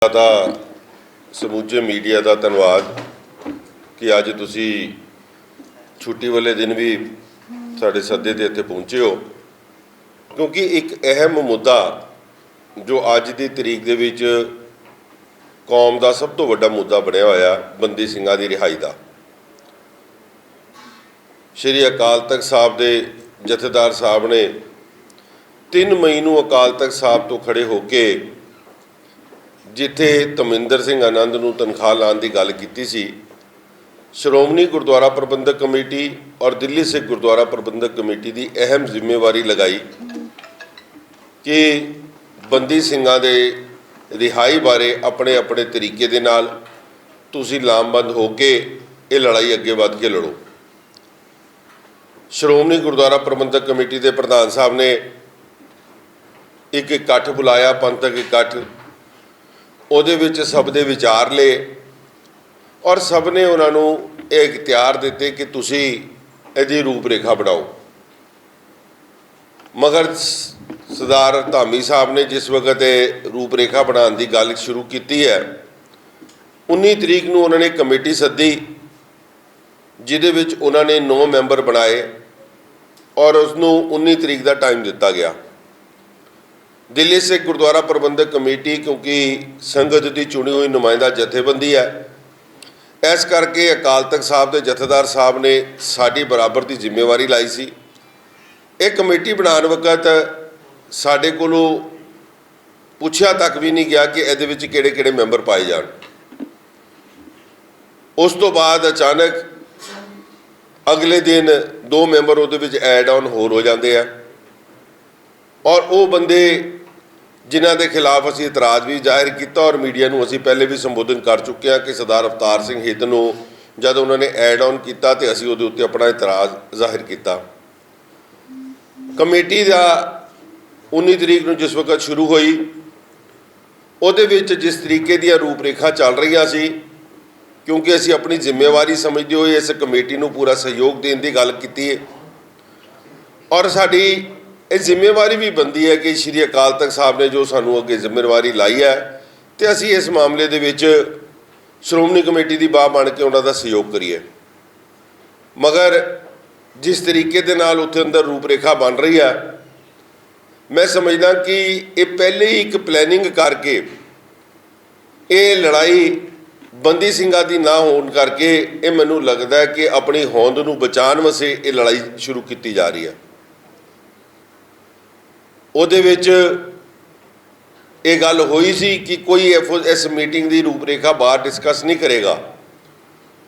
ਦਾ ਸਮੁੱਚੇ ਮੀਡੀਆ ਦਾ ਧੰਨਵਾਦ ਕਿ ਅੱਜ ਤੁਸੀਂ ਛੁੱਟੀ ਵਾਲੇ ਦਿਨ ਵੀ ਸਾਡੇ ਸੱਦੇ ਤੇ ਇੱਥੇ ਪਹੁੰਚੇ ਹੋ, ਕਿਉਂਕਿ ਇੱਕ ਅਹਿਮ ਮੁੱਦਾ ਜੋ ਅੱਜ ਦੀ ਤਰੀਕ ਦੇ ਵਿੱਚ ਕੌਮ ਦਾ ਸਭ ਤੋਂ ਵੱਡਾ ਮੁੱਦਾ ਬਣਿਆ ਹੋਇਆ ਬੰਦੀ ਸਿੰਘਾਂ ਦੀ ਰਿਹਾਈ ਦਾ। ਸ਼੍ਰੀ ਅਕਾਲ ਤਖਤ ਸਾਹਿਬ ਦੇ ਜਥੇਦਾਰ ਸਾਹਿਬ ਨੇ 3 ਮਈ ਨੂੰ ਅਕਾਲ ਤਖਤ ਸਾਹਿਬ ਤੋਂ ਖੜੇ ਹੋ ਕੇ ਜਿੱਥੇ ਧਰਮਿੰਦਰ ਸਿੰਘ ਆਨੰਦ ਨੂੰ ਤਨਖਾਹ ਲਾਉਣ ਦੀ ਗੱਲ ਕੀਤੀ ਸੀ, ਸ਼੍ਰੋਮਣੀ ਗੁਰਦੁਆਰਾ ਪ੍ਰਬੰਧਕ ਕਮੇਟੀ ਔਰ ਦਿੱਲੀ ਸਿੱਖ ਗੁਰਦੁਆਰਾ ਪ੍ਰਬੰਧਕ ਕਮੇਟੀ ਦੀ ਅਹਿਮ ਜ਼ਿੰਮੇਵਾਰੀ ਲਗਾਈ ਕਿ ਬੰਦੀ ਸਿੰਘਾਂ ਦੇ ਰਿਹਾਈ ਬਾਰੇ ਆਪਣੇ ਆਪਣੇ ਤਰੀਕੇ ਦੇ ਨਾਲ ਤੁਸੀਂ ਲਾਮਬੰਦ ਹੋ ਕੇ ਇਹ ਲੜਾਈ ਅੱਗੇ ਵੱਧ ਕੇ ਲੜੋ। ਸ਼੍ਰੋਮਣੀ ਗੁਰਦੁਆਰਾ ਪ੍ਰਬੰਧਕ ਕਮੇਟੀ ਦੇ ਪ੍ਰਧਾਨ ਸਾਹਿਬ ਨੇ ਇੱਕ ਇਕੱਠ ਬੁਲਾਇਆ, ਪੰਥਕ ਇਕੱਠ। ਉਹਦੇ ਵਿੱਚ ਸਭ ਦੇ ਵਿਚਾਰ ਲਏ ਔਰ ਸਭ ਨੇ ਉਹਨਾਂ ਨੂੰ ਇਹ ਇਖਤਿਆਰ ਦਿੱਤੇ ਕਿ ਤੁਸੀਂ ਇਹਦੀ ਰੂਪਰੇਖਾ ਬਣਾਓ। ਮਗਰ ਸਰਦਾਰ ਧਾਮੀ ਸਾਹਿਬ ਨੇ ਜਿਸ ਵਕਤ ਇਹ ਰੂਪਰੇਖਾ ਬਣਾਉਣ ਦੀ ਗੱਲ ਸ਼ੁਰੂ ਕੀਤੀ ਹੈ, 19 ਤਰੀਕ ਨੂੰ ਉਹਨਾਂ ਨੇ ਕਮੇਟੀ ਸੱਦੀ, ਜਿਹਦੇ ਵਿੱਚ ਉਹਨਾਂ ਨੇ 9 ਮੈਂਬਰ ਬਣਾਏ ਔਰ ਉਸਨੂੰ 19 ਤਰੀਕ ਦਾ ਟਾਈਮ ਦਿੱਤਾ ਗਿਆ। ਦਿੱਲੀ ਸਿੱਖ ਗੁਰਦੁਆਰਾ ਪ੍ਰਬੰਧਕ ਕਮੇਟੀ ਕਿਉਂਕਿ ਸੰਗਤ ਦੀ ਚੁਣੀ ਹੋਈ ਨੁਮਾਇੰਦਾ ਜਥੇਬੰਦੀ ਹੈ, ਇਸ ਕਰਕੇ ਅਕਾਲ ਤਖਤ ਸਾਹਿਬ ਦੇ ਜਥੇਦਾਰ ਸਾਹਿਬ ਨੇ ਸਾਡੀ ਬਰਾਬਰ ਦੀ ਜ਼ਿੰਮੇਵਾਰੀ ਲਾਈ ਸੀ। ਇਹ ਕਮੇਟੀ ਬਣਾਉਣ ਵਕਤ ਸਾਡੇ ਕੋਲੋਂ ਪੁੱਛਿਆ ਤੱਕ ਵੀ ਨਹੀਂ ਗਿਆ ਕਿ ਇਹਦੇ ਵਿੱਚ ਕਿਹੜੇ ਕਿਹੜੇ ਮੈਂਬਰ ਪਾਏ ਜਾਣ। ਉਸ ਤੋਂ ਬਾਅਦ ਅਚਾਨਕ ਅਗਲੇ ਦਿਨ 2 ਮੈਂਬਰ ਉਹਦੇ ਵਿੱਚ ਐਡ ਆਨ ਹੋਰ ਹੋ ਜਾਂਦੇ ਆ ਔਰ ਉਹ ਬੰਦੇ ਜਿਨ੍ਹਾਂ ਦੇ ਖਿਲਾਫ ਅਸੀਂ ਇਤਰਾਜ਼ ਵੀ ਜ਼ਾਹਿਰ ਕੀਤਾ ਔਰ ਮੀਡੀਆ ਨੂੰ ਅਸੀਂ ਪਹਿਲੇ ਵੀ ਸੰਬੋਧਨ ਕਰ ਚੁੱਕੇ ਹਾਂ ਕਿ ਸਰਦਾਰ ਅਵਤਾਰ ਸਿੰਘ ਹਿੱਤ ਨੂੰ ਜਦ ਉਹਨਾਂ ਨੇ ਐਡ ਆਨ ਕੀਤਾ ਤੇ ਅਸੀਂ ਉਹਦੇ ਉੱਤੇ ਆਪਣਾ ਇਤਰਾਜ਼ ਜ਼ਾਹਿਰ ਕੀਤਾ। ਕਮੇਟੀ ਦਾ 19 ਤਰੀਕ ਨੂੰ ਜਿਸ ਵਕਤ ਸ਼ੁਰੂ ਹੋਈ, ਉਹਦੇ ਵਿੱਚ ਜਿਸ ਤਰੀਕੇ ਦੀਆਂ ਰੂਪਰੇਖਾ ਚੱਲ ਰਹੀਆਂ ਸੀ, ਕਿਉਂਕਿ ਅਸੀਂ ਆਪਣੀ ਜ਼ਿੰਮੇਵਾਰੀ ਸਮਝਦੇ ਹੋਏ ਇਸ ਕਮੇਟੀ ਨੂੰ ਪੂਰਾ ਸਹਿਯੋਗ ਦੇਣ ਦੀ ਗੱਲ ਕੀਤੀ ਹੈ ਔਰ ਸਾਡੀ ਇਹ ਜ਼ਿੰਮੇਵਾਰੀ ਵੀ ਬਣਦੀ ਹੈ ਕਿ ਸ਼੍ਰੀ ਅਕਾਲ ਤਖਤ ਸਾਹਿਬ ਨੇ ਜੋ ਸਾਨੂੰ ਅੱਗੇ ਜ਼ਿੰਮੇਵਾਰੀ ਲਾਈ ਹੈ ਤੇ ਅਸੀਂ ਇਸ ਮਾਮਲੇ ਦੇ ਵਿੱਚ ਸ਼੍ਰੋਮਣੀ ਕਮੇਟੀ ਦੀ ਬਾਹ ਬਣ ਕੇ ਉਹਨਾਂ ਦਾ ਸਹਿਯੋਗ ਕਰੀਏ। ਮਗਰ ਜਿਸ ਤਰੀਕੇ ਦੇ ਨਾਲ ਉੱਥੇ ਅੰਦਰ ਰੂਪਰੇਖਾ ਬਣ ਰਹੀ ਹੈ, ਮੈਂ ਸਮਝਦਾ ਕਿ ਇਹ ਪਹਿਲੇ ਹੀ ਇੱਕ ਪਲੈਨਿੰਗ ਕਰਕੇ ਇਹ ਲੜਾਈ ਬੰਦੀ ਸਿੰਘਾਂ ਦੀ ਨਾ ਹੋਣ ਕਰਕੇ ਇਹ ਮੈਨੂੰ ਲੱਗਦਾ ਕਿ ਆਪਣੀ ਹੋਂਦ ਨੂੰ ਬਚਾਉਣ ਵਾਸਤੇ ਇਹ ਲੜਾਈ ਸ਼ੁਰੂ ਕੀਤੀ ਜਾ ਰਹੀ ਹੈ। ਉਹਦੇ ਵਿੱਚ ਇਹ ਗੱਲ ਹੋਈ ਸੀ ਕਿ ਕੋਈ ਇਸ ਮੀਟਿੰਗ ਦੀ ਰੂਪਰੇਖਾ ਬਾਹਰ ਡਿਸਕਸ ਨਹੀਂ ਕਰੇਗਾ,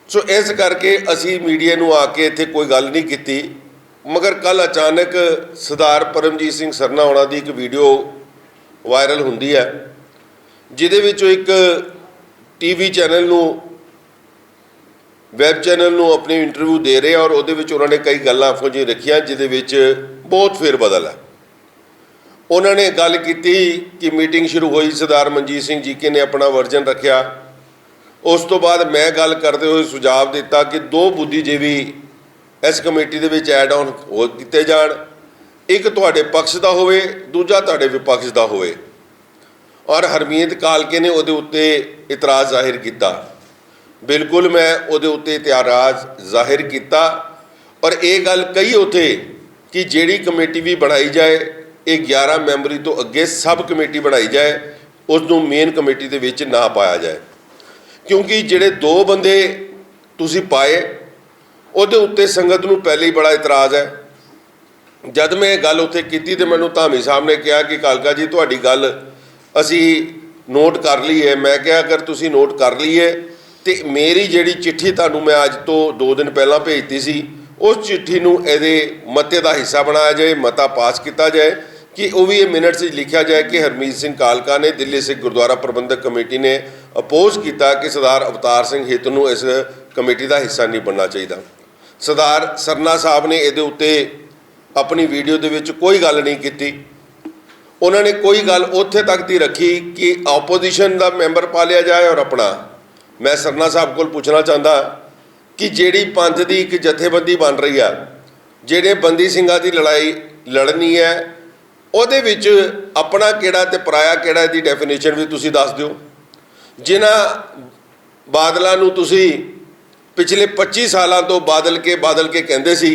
ਸੋ ਇਸ ਕਰਕੇ ਅਸੀਂ ਮੀਡੀਆ ਨੂੰ ਆ ਕੇ ਇੱਥੇ ਕੋਈ ਗੱਲ ਨਹੀਂ ਕੀਤੀ। ਮਗਰ ਕੱਲ੍ਹ ਅਚਾਨਕ ਸਰਦਾਰ ਪਰਮਜੀਤ ਸਿੰਘ ਸਰਨਾ ਹੋਣਾ ਦੀ ਇੱਕ ਵੀਡੀਓ ਵਾਇਰਲ ਹੁੰਦੀ ਹੈ, ਜਿਹਦੇ ਵਿੱਚੋਂ ਇੱਕ ਟੀਵੀ ਚੈਨਲ ਨੂੰ, ਵੈਬ ਚੈਨਲ ਨੂੰ ਆਪਣੀ ਇੰਟਰਵਿਊ ਦੇ ਰਹੇ ਔਰ ਉਹਦੇ ਵਿੱਚ ਉਹਨਾਂ ਨੇ ਕਈ ਗੱਲਾਂ ਇਹੋ ਜਿਹੀਆਂ ਰੱਖੀਆਂ ਜਿਹਦੇ ਵਿੱਚ ਬਹੁਤ ਫੇਰਬਦਲ ਹੈ। ਉਹਨਾਂ ਨੇ ਗੱਲ ਕੀਤੀ ਕਿ ਮੀਟਿੰਗ ਸ਼ੁਰੂ ਹੋਈ, ਸਰਦਾਰ ਮਨਜੀਤ ਸਿੰਘ ਜੀ ਕੇ ਨੇ ਆਪਣਾ ਵਰਜਨ ਰੱਖਿਆ। ਉਸ ਤੋਂ ਬਾਅਦ ਮੈਂ ਗੱਲ ਕਰਦੇ ਹੋਏ ਸੁਝਾਅ ਦਿੱਤਾ ਕਿ 2 ਬੁੱਧੀਜੀਵੀ ਇਸ ਕਮੇਟੀ ਦੇ ਵਿੱਚ ਐਡ ਆਨ ਹੋ ਕੀਤੇ ਜਾਣ, ਇੱਕ ਤੁਹਾਡੇ ਪਕਸ਼ ਦਾ ਹੋਵੇ, ਦੂਜਾ ਤੁਹਾਡੇ ਵਿਪਕਸ਼ ਦਾ ਹੋਵੇ। ਔਰ ਹਰਮੀਤ ਕਾਲਕੇ ਨੇ ਉਹਦੇ ਉੱਤੇ ਇਤਰਾਜ਼ ਜ਼ਾਹਿਰ ਕੀਤਾ। ਬਿਲਕੁਲ ਮੈਂ ਉਹਦੇ ਉੱਤੇ ਇਤਰਾਜ਼ ਜ਼ਾਹਿਰ ਕੀਤਾ ਔਰ ਇਹ ਗੱਲ ਕਹੀ ਉੱਥੇ ਕਿ ਜਿਹੜੀ ਕਮੇਟੀ ਵੀ ਬਣਾਈ ਜਾਏ ਇਹ 11 ਮੈਂਬਰੀ ਤੋਂ ਅੱਗੇ ਸਬ ਕਮੇਟੀ ਬਣਾਈ ਜਾਏ, ਉਸ ਨੂੰ ਮੇਨ ਕਮੇਟੀ ਦੇ ਵਿੱਚ ਨਾ ਪਾਇਆ ਜਾਏ, ਕਿਉਂਕਿ ਜਿਹੜੇ 2 ਬੰਦੇ ਤੁਸੀਂ ਪਾਏ ਉਹਦੇ ਉੱਤੇ ਸੰਗਤ ਨੂੰ ਪਹਿਲੇ ਹੀ ਬੜਾ ਇਤਰਾਜ਼ ਹੈ। ਜਦ ਮੈਂ ਇਹ ਗੱਲ ਉੱਥੇ ਕੀਤੀ ਤੇ ਮੈਨੂੰ ਧਾਮੀ ਸਾਹਿਬ ਨੇ ਕਿਹਾ ਕਿ ਕਾਲਕਾ ਜੀ ਤੁਹਾਡੀ ਗੱਲ ਅਸੀਂ ਨੋਟ ਕਰ ਲਈ ਹੈ। ਮੈਂ ਕਿਹਾ ਅਗਰ ਤੁਸੀਂ ਨੋਟ ਕਰ ਲਈ ਹੈ ਤੇ ਮੇਰੀ ਜਿਹੜੀ ਚਿੱਠੀ ਤੁਹਾਨੂੰ ਮੈਂ ਅੱਜ ਤੋਂ 2 ਦਿਨ ਪਹਿਲਾਂ ਭੇਜਤੀ ਸੀ, ਉਸ ਚਿੱਠੀ ਨੂੰ ਇਹਦੇ ਮਤੇ ਦਾ ਹਿੱਸਾ ਬਣਾਇਆ ਜਾਏ, ਮਤਾ ਪਾਸ ਕੀਤਾ ਜਾਏ ਕਿ ਉਹ ਵੀ ਇਹ ਮਿੰਟਸ ਵਿੱਚ ਲਿਖਿਆ ਜਾਏ ਕਿ ਹਰਮੀਤ ਸਿੰਘ ਕਾਲਕਾ ਨੇ ਦਿੱਲੀ ਸਿੱਖ ਗੁਰਦੁਆਰਾ ਪ੍ਰਬੰਧਕ ਕਮੇਟੀ ਨੇ ਅਪੋਜ਼ ਕੀਤਾ ਕਿ ਸਰਦਾਰ ਅਵਤਾਰ ਸਿੰਘ ਹਿੱਤ ਨੂੰ ਇਸ ਕਮੇਟੀ ਦਾ ਹਿੱਸਾ ਨਹੀਂ ਬਣਨਾ ਚਾਹੀਦਾ। ਸਰਦਾਰ ਸਰਨਾ ਸਾਹਿਬ ਨੇ ਇਹਦੇ ਉੱਤੇ ਆਪਣੀ ਵੀਡੀਓ ਦੇ ਵਿੱਚ ਕੋਈ ਗੱਲ ਨਹੀਂ ਕੀਤੀ। ਉਹਨਾਂ ਨੇ ਕੋਈ ਗੱਲ ਉੱਥੇ ਤੱਕ ਦੀ ਰੱਖੀ ਕਿ ਆਪੋਜੀਸ਼ਨ ਦਾ ਮੈਂਬਰ ਪਾ ਲਿਆ ਜਾਏ ਔਰ ਆਪਣਾ। ਮੈਂ ਸਰਨਾ ਸਾਹਿਬ ਕੋਲ ਪੁੱਛਣਾ ਚਾਹੁੰਦਾ ਕਿ ਜਿਹੜੀ ਪੰਥ ਦੀ ਇੱਕ ਜਥੇਬੰਦੀ ਬਣ ਰਹੀ ਆ, ਜਿਹੜੇ ਬੰਦੀ ਸਿੰਘਾਂ ਦੀ ਲੜਾਈ ਲੜਨੀ ਹੈ, ਉਹਦੇ ਵਿੱਚ ਆਪਣਾ ਕਿਹੜਾ ਤੇ ਪਰਾਇਆ ਕਿਹੜਾ ਦੀ ਡੈਫੀਨੇਸ਼ਨ ਵੀ ਤੁਸੀਂ ਦੱਸ ਦਿਓ। जिन्हां बादलों नूं तुसीं पिछले 25 सालों तो बादल के कहंदे सी,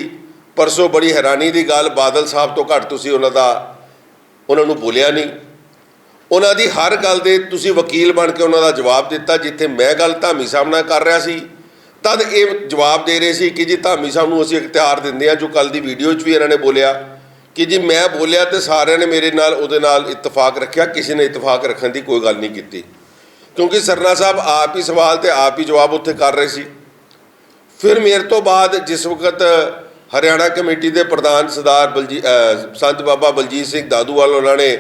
परसों बड़ी हैरानी की गल बादल साहब तो घट तुसीं उन्हां नूं बोलिया नहीं। उन्हां दी हर गल दे तुसीं वकील बन के उन्हां दा जवाब दिता। जिथे मैं गल धामी साहब नाल कर रहा सी तद ये जवाब दे रहे सी कि जी धामी साहब नूं असीं इख्तियार दिंदे हां, जो कल दी वीडियो च भी इन्हां ने बोलिया कि जी मैं बोलिया तो सारे ने मेरे नाल उहदे नाल इतफाक रखिया, किसी ने इतफाक रखने की कोई गल नहीं की, क्योंकि सरना साहब आप ही सवाल तो आप ही जवाब उत्थे कर रहे सी। फिर मेरे तो बाद जिस वक्त हरियाणा कमेटी के प्रधान सरदार संत बाबा बलजीत सिंह दादूवाल उन्होंने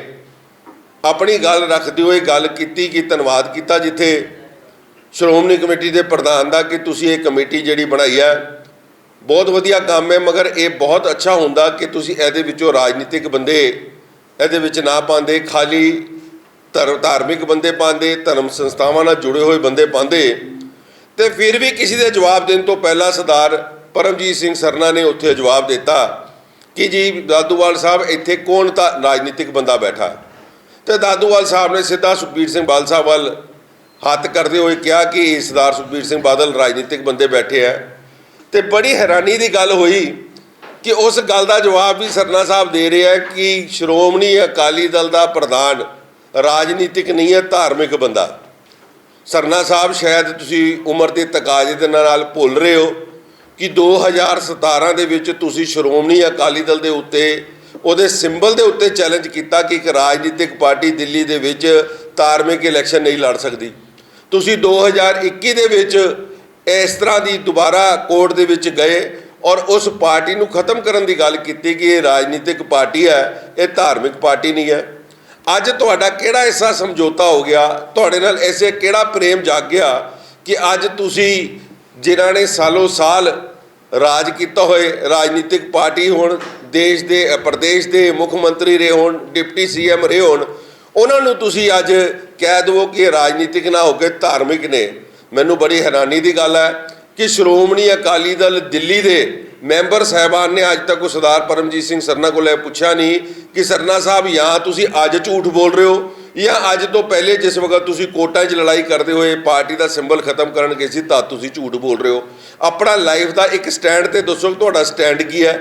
अपनी गल रखते हुए गल की कि धन्यवाद किया जिथे श्रोमणी कमेटी के प्रधान का कि तुसी ये कमेटी जिहड़ी बनाई है बहुत वधिया काम है, मगर ये बहुत अच्छा होंदा कि तुसी इहदे विचों राजनीतिक बंदे इहदे विच ना पांदे, खाली धार्मिक बंदे पांदे, धर्म संस्थावां नाल जुड़े हुए बंदे पांदे। तो फिर भी किसी के जवाब देने तो पहला सरदार परमजीत सिंह सरना ने उत्थे जवाब दिता कि जी दादूवाल साहब इत्थे कौन राजनीतिक बंदा बैठा। तो दादूवाल साहब ने सीधा सुखबीर सिंह बादल साहब वाल हत्थ करते हुए कहा कि सरदार सुखबीर सिंह बादल राजनीतिक बंदे बैठे हैं। तो बड़ी हैरानी की गल हुई कि उस गल का जवाब भी सरना साहब दे रहे हैं कि श्रोमणी अकाली दल का प्रधान राजनीतिक नहीं है, धार्मिक बंदा। सरना साहब शायद तुसी उम्र के तकाजे दे नाल भुल रहे हो कि 2017 दे विच तुसी श्रोमणी अकाली दल के उत्ते उहदे सिंबल के उत्ते चैलेंज किया कि एक राजनीतिक पार्टी दिल्ली दे विच धार्मिक इलैक्शन नहीं लड़ सकती। तुसी 2021 दे विच इस तरह की दोबारा कोर्ट दे विच गए और उस पार्टी नूं खत्म करन दी गल कीती कि ये राजनीतिक पार्टी है, ये धार्मिक पार्टी नहीं है। अज तुहाडा किहड़ा ऐसा समझौता हो गया, तुहाडे नाल ऐसे किहड़ा प्रेम जाग गया कि अज तुसी जिन्हां ने सालों साल राज किया होए राजनीतिक पार्टी होण, देश दे प्रदेश के मुख मंत्री रहे होण, डिप्टी CM रहे होण, उन्हां नूं तुसी अज कह दो कि राजनीतिक ना होकर धार्मिक ने। मैनूं बड़ी हैरानी की गल है कि श्रोमणी अकाली दल दिल्ली के मैंबर साहबान ने अज तक सरदार परमजीत सिंह सरना को पूछा नहीं कि सरना साहब यहाँ तुसी अज झूठ बोल रहे हो या अज तो पहले जिस वक्त तुसी कोर्टां 'च लड़ाई करते हुए पार्टी का सिंबल खत्म करन गए सी तद तुसी झूठ बोल रहे हो। अपना लाइफ का एक स्टैंड तो दसो तुहाडा स्टैंड की है।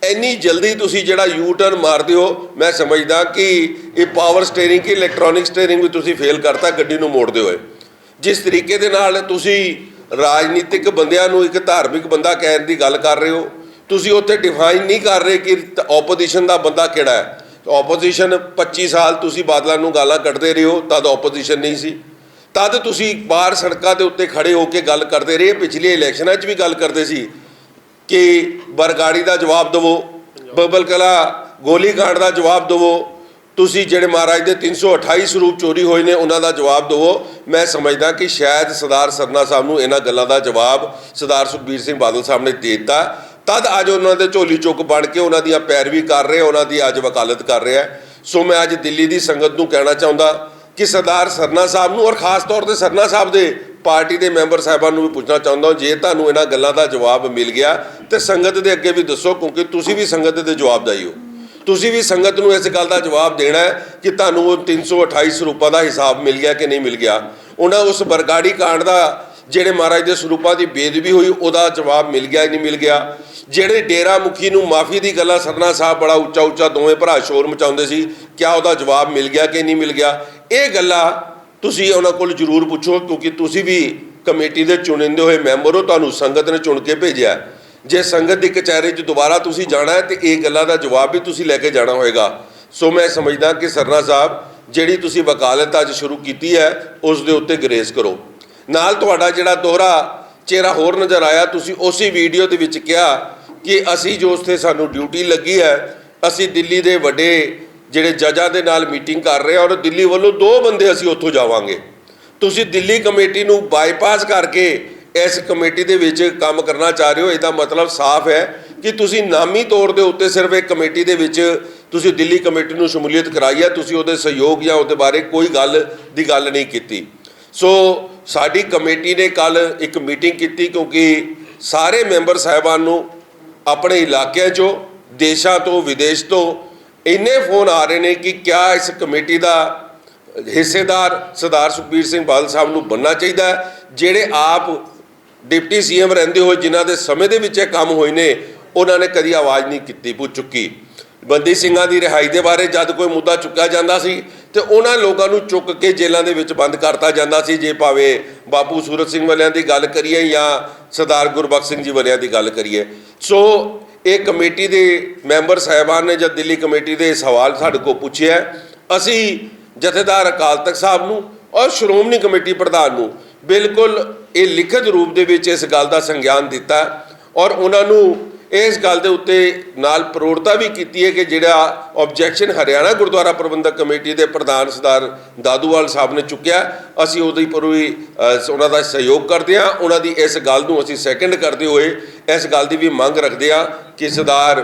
इन्नी जल्दी तुसी जिहड़ा यू टर्न मारते हो, मैं समझदा कि ये पावर स्टेयरिंग की इलैक्ट्रॉनिक स्टेयरिंग भी तुसी फेल करता गड्डी नूं मोड़दे हुए। जिस तरीके दे नाल तुसी राजनीतिक बंदियां नूं एक धार्मिक बंदा कहण दी गल कर रहे हो, तुसी उत्थे डिफाइन नहीं कर रहे कि ओपोजिशन का बंदा किहड़ा है। ओपोजिशन 25 साल तुसी बादलों नूं गालां कड्डदे रहे हो, तद ओपोजिशन नहीं सी, तद तुसी बाहर सड़कों के उत्ते खड़े होकर गल करते रहे। पिछले इलैक्शनां 'च भी गल करते सी कि बरगाड़ी का जवाब दवो, बबल कला गोलीकांड का जवाब दवो, तुसी जिहड़े महाराज के 328 स्वरूप चोरी होए ने उन्हां दा जवाब दवो। मैं समझदा कि शायद सरदार सरना साहब नूं इन्हां गल्लां दा जवाब सरदार सुखबीर सिंह बादल साहब ने दे दिता, तद अज उन्हां दे झोली चुक बन के उन्हां दी पैरवी कर रहे, उन्हां दी अज वकालत कर रहे हैं। सो मैं अज दिल्ली की संगत नूं कहना चाहुंदा कि सरदार सरना साहब नूं और खास तौर पर सरना साहब के पार्टी के मैंबर साहिबान नूं भी पूछना चाहुंदा जे तुहानूं इन्हां गल्लां दा जवाब मिल गया तो संगत के अगे भी दसो, क्योंकि तुसी भी संगत के जवाबदाई हो। तुसी भी संगत नूं इस गल का जवाब देना है कि तुहानूं वो 328 स्वरूपों का हिसाब मिल गया कि नहीं मिल गया। उन्हें उस बरगाड़ी कांड का जिहड़े महाराज के स्वरूपों की बेदबी हुई उहदा जवाब मिल गया नहीं मिल गया। जिहड़े डेरा मुखी नूं माफ़ी की गल्लां सरना साहब बड़ा उच्चा उच्चा दोवें भरा शोर मचाउंदे सी, क्या उहदा जवाब मिल गया कि नहीं मिल गया। ये गल्लां तुसी उन्हां कोल जरूर पुछो, क्योंकि तुसी भी कमेटी के चुनिंदे हुए मैंबर हो, तुहानूं संगत ने चुन के भेजिया। जे संगत की कचहरी दोबारा तुसी जाना है तो ये गल्लां दा जवाब भी तुसी लैके जाना होएगा। सो मैं समझदा कि सरना साहब जिहड़ी तुसी वकालत अज शुरू की है उस दे उत्ते ग्रेस करो। नाल तुहाडा जिहड़ा दोहरा चेहरा होर नज़र आया, तुसी उसी वीडियो दे विच कहा कि असी जो उत्थे सानूं ड्यूटी लगी है, असी दिल्ली के वड्डे जिहड़े जजां दे नाल मीटिंग कर रहे हैं और दिल्ली वालों 2 बंदे असी उत्थों जावांगे। तुसी दिल्ली कमेटी नूं बाईपास करके इस कमेटी के विच काम करना चाह रहे हो। इसका मतलब साफ है कि तुसी नामी तौर के उत्ते सिर्फ एक कमेटी के विच तुसी दिल्ली कमेटी नूं शमूलीयत कराई है, तुसी उहदे सहयोग या उहदे बारे कोई गल नहीं की। सो साडी कमेटी ने कल एक मीटिंग की, क्योंकि सारे मैंबर साहिबान नूं अपने इलाके चों देशों तो विदेश तो इन्ने फोन आ रहे हैं कि क्या इस कमेटी का ਹਿੱਸੇਦਾਰ ਸਰਦਾਰ ਸੁਖਬੀਰ ਸਿੰਘ ਬਾਦਲ ਸਾਹਿਬ ਨੂੰ ਬਣਨਾ ਚਾਹੀਦਾ ਹੈ। ਜਿਹੜੇ ਆਪ ਡਿਪਟੀ ਸੀਐਮ ਰਹਿੰਦੇ ਹੋਏ ਜਿਨ੍ਹਾਂ ਦੇ ਸਮੇਂ ਦੇ ਵਿੱਚ ਇਹ ਕੰਮ ਹੋਏ ਨੇ, ਉਹਨਾਂ ਨੇ ਕਦੀ ਆਵਾਜ਼ ਨਹੀਂ ਕੀਤੀ ਚੁੱਕੀ। ਬੰਦੀ ਸਿੰਘਾਂ ਦੀ ਰਿਹਾਈ ਦੇ ਬਾਰੇ ਜਦ ਕੋਈ ਮੁੱਦਾ ਚੁੱਕਿਆ ਜਾਂਦਾ ਸੀ ਤੇ ਉਹਨਾਂ ਲੋਕਾਂ ਨੂੰ ਚੁੱਕ ਕੇ ਜੇਲ੍ਹਾਂ ਦੇ ਵਿੱਚ ਬੰਦ ਕਰਤਾ ਜਾਂਦਾ ਸੀ। ਜੇ ਭਾਵੇਂ ਬਾਪੂ ਸੂਰਤ ਸਿੰਘ ਵਾਲਿਆਂ ਦੀ ਗੱਲ ਕਰੀਏ ਜਾਂ ਸਰਦਾਰ ਗੁਰਬਖਸ਼ ਸਿੰਘ ਜੀ ਵਾਲਿਆਂ ਦੀ ਗੱਲ ਕਰੀਏ। ਸੋ ਇਹ ਕਮੇਟੀ ਦੇ ਮੈਂਬਰ ਸਾਹਿਬਾਨ ਨੇ ਜਦ ਦਿੱਲੀ ਕਮੇਟੀ ਦੇ ਸਵਾਲ ਸਾਡੇ ਕੋਲ ਪੁੱਛਿਆ, ਅਸੀਂ ਜਥੇਦਾਰ ਅਕਾਲ ਤਖਤ ਸਾਹਿਬ ਨੂੰ ਔਰ ਸ਼੍ਰੋਮਣੀ ਕਮੇਟੀ ਪ੍ਰਧਾਨ ਨੂੰ ਬਿਲਕੁਲ ਇਹ ਲਿਖਤ ਰੂਪ ਦੇ ਵਿੱਚ ਇਸ ਗੱਲ ਦਾ ਸੰਗਿਆਨ ਦਿੱਤਾ ਔਰ ਉਹਨਾਂ ਨੂੰ ਇਸ ਗੱਲ ਦੇ ਉੱਤੇ ਨਾਲ ਪ੍ਰੋੜਤਾ ਵੀ ਕੀਤੀ ਹੈ ਕਿ ਜਿਹੜਾ ਆਬਜੈਕਸ਼ਨ ਹਰਿਆਣਾ ਗੁਰਦੁਆਰਾ ਪ੍ਰਬੰਧਕ ਕਮੇਟੀ ਦੇ ਪ੍ਰਧਾਨ ਸਰਦਾਰ ਦਾਦੂਵਾਲ ਸਾਹਿਬ ਨੇ ਚੁੱਕਿਆ, ਅਸੀਂ ਉਹਦੀ ਪੂਰੀ ਉਹਨਾਂ ਦਾ ਸਹਿਯੋਗ ਕਰਦੇ ਹਾਂ। ਉਹਨਾਂ ਦੀ ਇਸ ਗੱਲ ਨੂੰ ਅਸੀਂ ਸੈਕਿੰਡ ਕਰਦੇ ਹੋਏ ਇਸ ਗੱਲ ਦੀ ਵੀ ਮੰਗ ਰੱਖਦੇ ਹਾਂ ਕਿ ਸਰਦਾਰ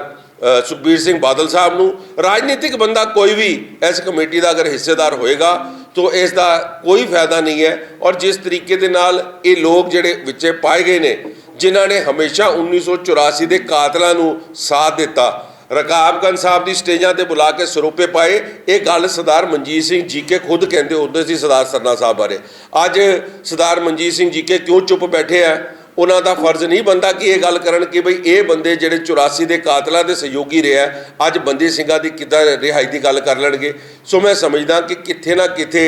ਸੁਖਬੀਰ ਸਿੰਘ ਬਾਦਲ ਸਾਹਿਬ ਨੂੰ, ਰਾਜਨੀਤਿਕ ਬੰਦਾ ਕੋਈ ਵੀ ਇਸ ਕਮੇਟੀ ਦਾ ਅਗਰ ਹਿੱਸੇਦਾਰ ਹੋਏਗਾ ਤਾਂ ਇਸ ਦਾ ਕੋਈ ਫਾਇਦਾ ਨਹੀਂ ਹੈ। ਔਰ ਜਿਸ ਤਰੀਕੇ ਦੇ ਨਾਲ ਇਹ ਲੋਕ ਜਿਹੜੇ ਵਿੱਚੇ ਪਾਏ ਗਏ ਨੇ, ਜਿਨ੍ਹਾਂ ਨੇ ਹਮੇਸ਼ਾ 1984 ਦੇ ਕਾਤਲਾਂ ਨੂੰ ਸਾਥ ਦਿੱਤਾ, ਰਕਾਬਗੰਜ ਸਾਹਿਬ ਦੀ ਸਟੇਜਾਂ ਤੇ ਬੁਲਾ ਕੇ ਸਰੋਪੇ ਪਾਏ, ਇਹ ਗੱਲ ਸਰਦਾਰ ਮਨਜੀਤ ਸਿੰਘ ਜੀਕੇ ਖੁਦ ਕਹਿੰਦੇ ਹੁੰਦੇ ਸੀ ਸਰਦਾਰ ਸਰਨਾ ਸਾਹਿਬ ਬਾਰੇ। ਅੱਜ ਸਰਦਾਰ ਮਨਜੀਤ ਸਿੰਘ ਜੀਕੇ ਕਿਉਂ ਚੁੱਪ ਬੈਠੇ ਆ? ਉਹਨਾਂ ਦਾ ਫਰਜ਼ ਨਹੀਂ ਬਣਦਾ ਕਿ ਇਹ ਗੱਲ ਕਰਨ ਕਿ ਬਈ ਇਹ ਬੰਦੇ ਜਿਹੜੇ 84 ਦੇ ਕਾਤਲਾਂ ਦੇ ਸਹਿਯੋਗੀ ਰਿਹਾ, ਅੱਜ ਬੰਦੀ ਸਿੰਘਾਂ ਦੀ ਕਿੱਦਾਂ ਰਿਹਾਈ ਦੀ ਗੱਲ ਕਰ ਲੈਣਗੇ। ਸੋ ਮੈਂ ਸਮਝਦਾ ਕਿ ਕਿਤੇ ਨਾ ਕਿਤੇ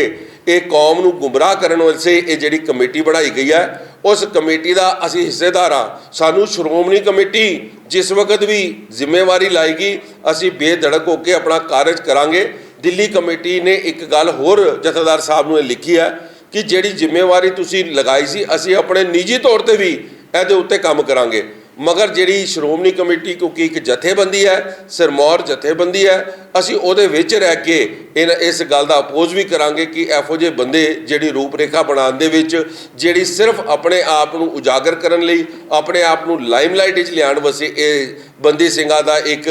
ਇਹ ਕੌਮ ਨੂੰ ਗੁੰਮਰਾਹ ਕਰਨ ਵਾਸਤੇ ਇਹ ਜਿਹੜੀ ਕਮੇਟੀ ਬਣਾਈ ਗਈ ਹੈ, ਉਸ ਕਮੇਟੀ ਦਾ ਅਸੀਂ ਹਿੱਸੇਦਾਰ ਹਾਂ। ਸਾਨੂੰ ਸ਼੍ਰੋਮਣੀ ਕਮੇਟੀ ਜਿਸ ਵਕਤ ਵੀ ਜ਼ਿੰਮੇਵਾਰੀ ਲਾਏਗੀ, ਅਸੀਂ ਬੇਧੜਕ ਹੋ ਕੇ ਆਪਣਾ ਕਾਰਜ ਕਰਾਂਗੇ। ਦਿੱਲੀ ਕਮੇਟੀ ਨੇ ਇੱਕ ਗੱਲ ਹੋਰ ਜਥੇਦਾਰ ਸਾਹਿਬ ਨੂੰ ਲਿਖੀ ਹੈ ਕਿ ਜਿਹੜੀ ਜ਼ਿੰਮੇਵਾਰੀ ਤੁਸੀਂ ਲਗਾਈ ਸੀ, ਅਸੀਂ ਆਪਣੇ ਨਿੱਜੀ ਤੌਰ ਤੇ ਵੀ ਇਹਦੇ ਉੱਤੇ ਕੰਮ ਕਰਾਂਗੇ। ਮਗਰ ਜਿਹੜੀ ਸ਼੍ਰੋਮਣੀ ਕਮੇਟੀ ਕਿਉਂਕਿ ਇੱਕ ਜਥੇਬੰਦੀ ਹੈ, ਸਿਰਮੌਰ ਜਥੇਬੰਦੀ ਹੈ, ਅਸੀਂ ਉਹਦੇ ਵਿੱਚ ਰਹਿ ਕੇ ਇਸ ਗੱਲ ਦਾ ਅਪੋਜ਼ ਵੀ ਕਰਾਂਗੇ ਕਿ ਇਹੋ ਜਿਹੇ ਬੰਦੇ ਜਿਹੜੀ ਰੂਪਰੇਖਾ ਬਣਾਉਣ ਦੇ ਵਿੱਚ ਜਿਹੜੀ ਸਿਰਫ ਆਪਣੇ ਆਪ ਨੂੰ ਉਜਾਗਰ ਕਰਨ ਲਈ, ਆਪਣੇ ਆਪ ਨੂੰ ਲਾਈਮਲਾਈਟ ਵਿੱਚ ਲਿਆਉਣ ਵਾਸਤੇ ਇਹ ਬੰਦੀ ਸਿੰਘਾਂ ਦਾ ਇੱਕ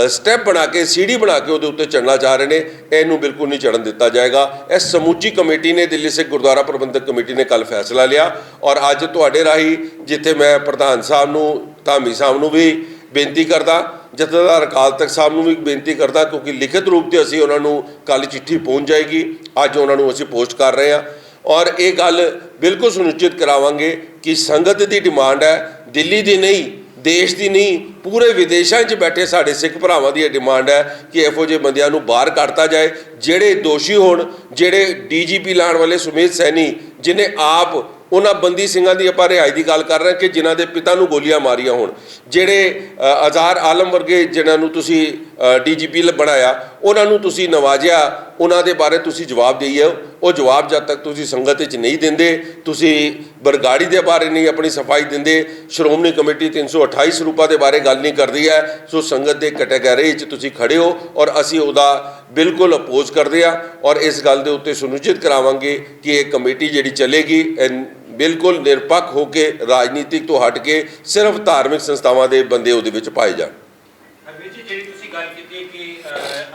ਸਟੈਪ ਬਣਾ ਕੇ, ਸੀੜੀ ਬਣਾ ਕੇ ਉਹਦੇ ਉੱਤੇ ਚੜ੍ਹਨਾ ਚਾਹ ਰਹੇ ਨੇ, ਇਹਨੂੰ ਬਿਲਕੁਲ ਨਹੀਂ ਚੜ੍ਹਨ ਦਿੱਤਾ ਜਾਏਗਾ। ਇਹ ਸਮੁੱਚੀ ਕਮੇਟੀ ਨੇ, ਦਿੱਲੀ ਸਿੱਖ ਗੁਰਦੁਆਰਾ ਪ੍ਰਬੰਧਕ ਕਮੇਟੀ ਨੇ ਕੱਲ੍ਹ ਫੈਸਲਾ ਲਿਆ ਔਰ ਅੱਜ ਤੁਹਾਡੇ ਰਾਹੀਂ ਜਿੱਥੇ ਮੈਂ ਪ੍ਰਧਾਨ ਸਾਹਿਬ ਨੂੰ, ਧਾਮੀ ਸਾਹਿਬ ਨੂੰ ਵੀ ਬੇਨਤੀ ਕਰਦਾ, ਜਥੇਦਾਰ ਅਕਾਲ ਤਖਤ ਸਾਹਿਬ ਨੂੰ ਵੀ ਬੇਨਤੀ ਕਰਦਾ, ਕਿਉਂਕਿ ਲਿਖਤ ਰੂਪ 'ਤੇ ਅਸੀਂ ਉਹਨਾਂ ਨੂੰ ਕੱਲ੍ਹ ਚਿੱਠੀ ਪਹੁੰਚ ਜਾਏਗੀ, ਅੱਜ ਉਹਨਾਂ ਨੂੰ ਅਸੀਂ ਪੋਸਟ ਕਰ ਰਹੇ ਹਾਂ ਔਰ ਇਹ ਗੱਲ ਬਿਲਕੁਲ ਸੁਨਿਸ਼ਚਿਤ ਕਰਾਵਾਂਗੇ ਕਿ ਸੰਗਤ ਦੀ ਡਿਮਾਂਡ ਹੈ, ਦਿੱਲੀ ਦੀ ਨਹੀਂ, ਦੇਸ਼ ਦੀ ਨਹੀਂ, ਪੂਰੇ ਵਿਦੇਸ਼ਾਂ 'ਚ ਬੈਠੇ ਸਾਡੇ ਸਿੱਖ ਭਰਾਵਾਂ ਦੀ ਇਹ ਡਿਮਾਂਡ ਹੈ ਕਿ ਇਹੋ ਜਿਹੇ ਬੰਦਿਆਂ ਨੂੰ ਬਾਹਰ ਕੱਢਤਾ ਜਾਏ, ਜਿਹੜੇ ਦੋਸ਼ੀ ਹੋਣ, ਜਿਹੜੇ ਡੀਜੀਪੀ ਲਾਉਣ ਵਾਲੇ ਸੁਮੇਧ ਸੈਣੀ, ਜਿਹਨੇ ਆਪ ਉਹਨਾਂ ਬੰਦੀ ਸਿੰਘਾਂ ਦੀ ਆਪਾਂ ਰਿਹਾਈ ਦੀ ਗੱਲ ਕਰ ਰਹੇ ਕਿ ਜਿਨ੍ਹਾਂ ਦੇ ਪਿਤਾ ਨੂੰ ਗੋਲੀਆਂ ਮਾਰੀਆਂ ਹੋਣ, ਜਿਹੜੇ ਅਜ਼ਾਰ ਆਲਮ ਵਰਗੇ ਜਿਨ੍ਹਾਂ ਨੂੰ ਤੁਸੀਂ ਡੀਜੀਪੀ ਬਣਾਇਆ, ਉਹਨਾਂ ਨੂੰ ਤੁਸੀਂ ਨਵਾਜਿਆ, ਉਹਨਾਂ ਦੇ ਬਾਰੇ ਤੁਸੀਂ ਜਵਾਬ ਦੇਈਏ। ਉਹ ਜਵਾਬ ਜਦ ਤੱਕ ਤੁਸੀਂ ਸੰਗਤ ਵਿੱਚ ਨਹੀਂ ਦਿੰਦੇ, ਤੁਸੀਂ ਬਰਗਾੜੀ ਦੇ ਬਾਰੇ ਨਹੀਂ ਆਪਣੀ ਸਫਾਈ ਦਿੰਦੇ, ਸ਼੍ਰੋਮਣੀ ਕਮੇਟੀ 328 ਸਰੂਪਾਂ ਦੇ ਬਾਰੇ ਗੱਲ ਨਹੀਂ ਕਰਦੀ ਹੈ, ਸੋ ਸੰਗਤ ਦੇ ਕੈਟਾਗਰੀ 'ਚ ਤੁਸੀਂ ਖੜੇ ਹੋ ਔਰ ਅਸੀਂ ਉਹਦਾ ਬਿਲਕੁਲ ਅਪੋਜ਼ ਕਰਦੇ ਹਾਂ ਔਰ ਇਸ ਗੱਲ ਦੇ ਉੱਤੇ ਸੁਨਿਸ਼ਚਿਤ ਕਰਾਵਾਂਗੇ ਕਿ ਇਹ ਕਮੇਟੀ ਜਿਹੜੀ ਚੱਲੇਗੀ ਬਿਲਕੁਲ ਨਿਰਪੱਖ ਹੋ ਕੇ, ਰਾਜਨੀਤਿਕ ਤੋਂ ਹਟ ਕੇ ਸਿਰਫ ਧਾਰਮਿਕ ਸੰਸਥਾਵਾਂ ਦੇ ਬੰਦੇ ਉਹਦੇ ਵਿੱਚ ਪਾਏ ਜਾਣ। ਜਿਹੜੀ ਤੁਸੀਂ ਗੱਲ ਕੀਤੀ ਕਿ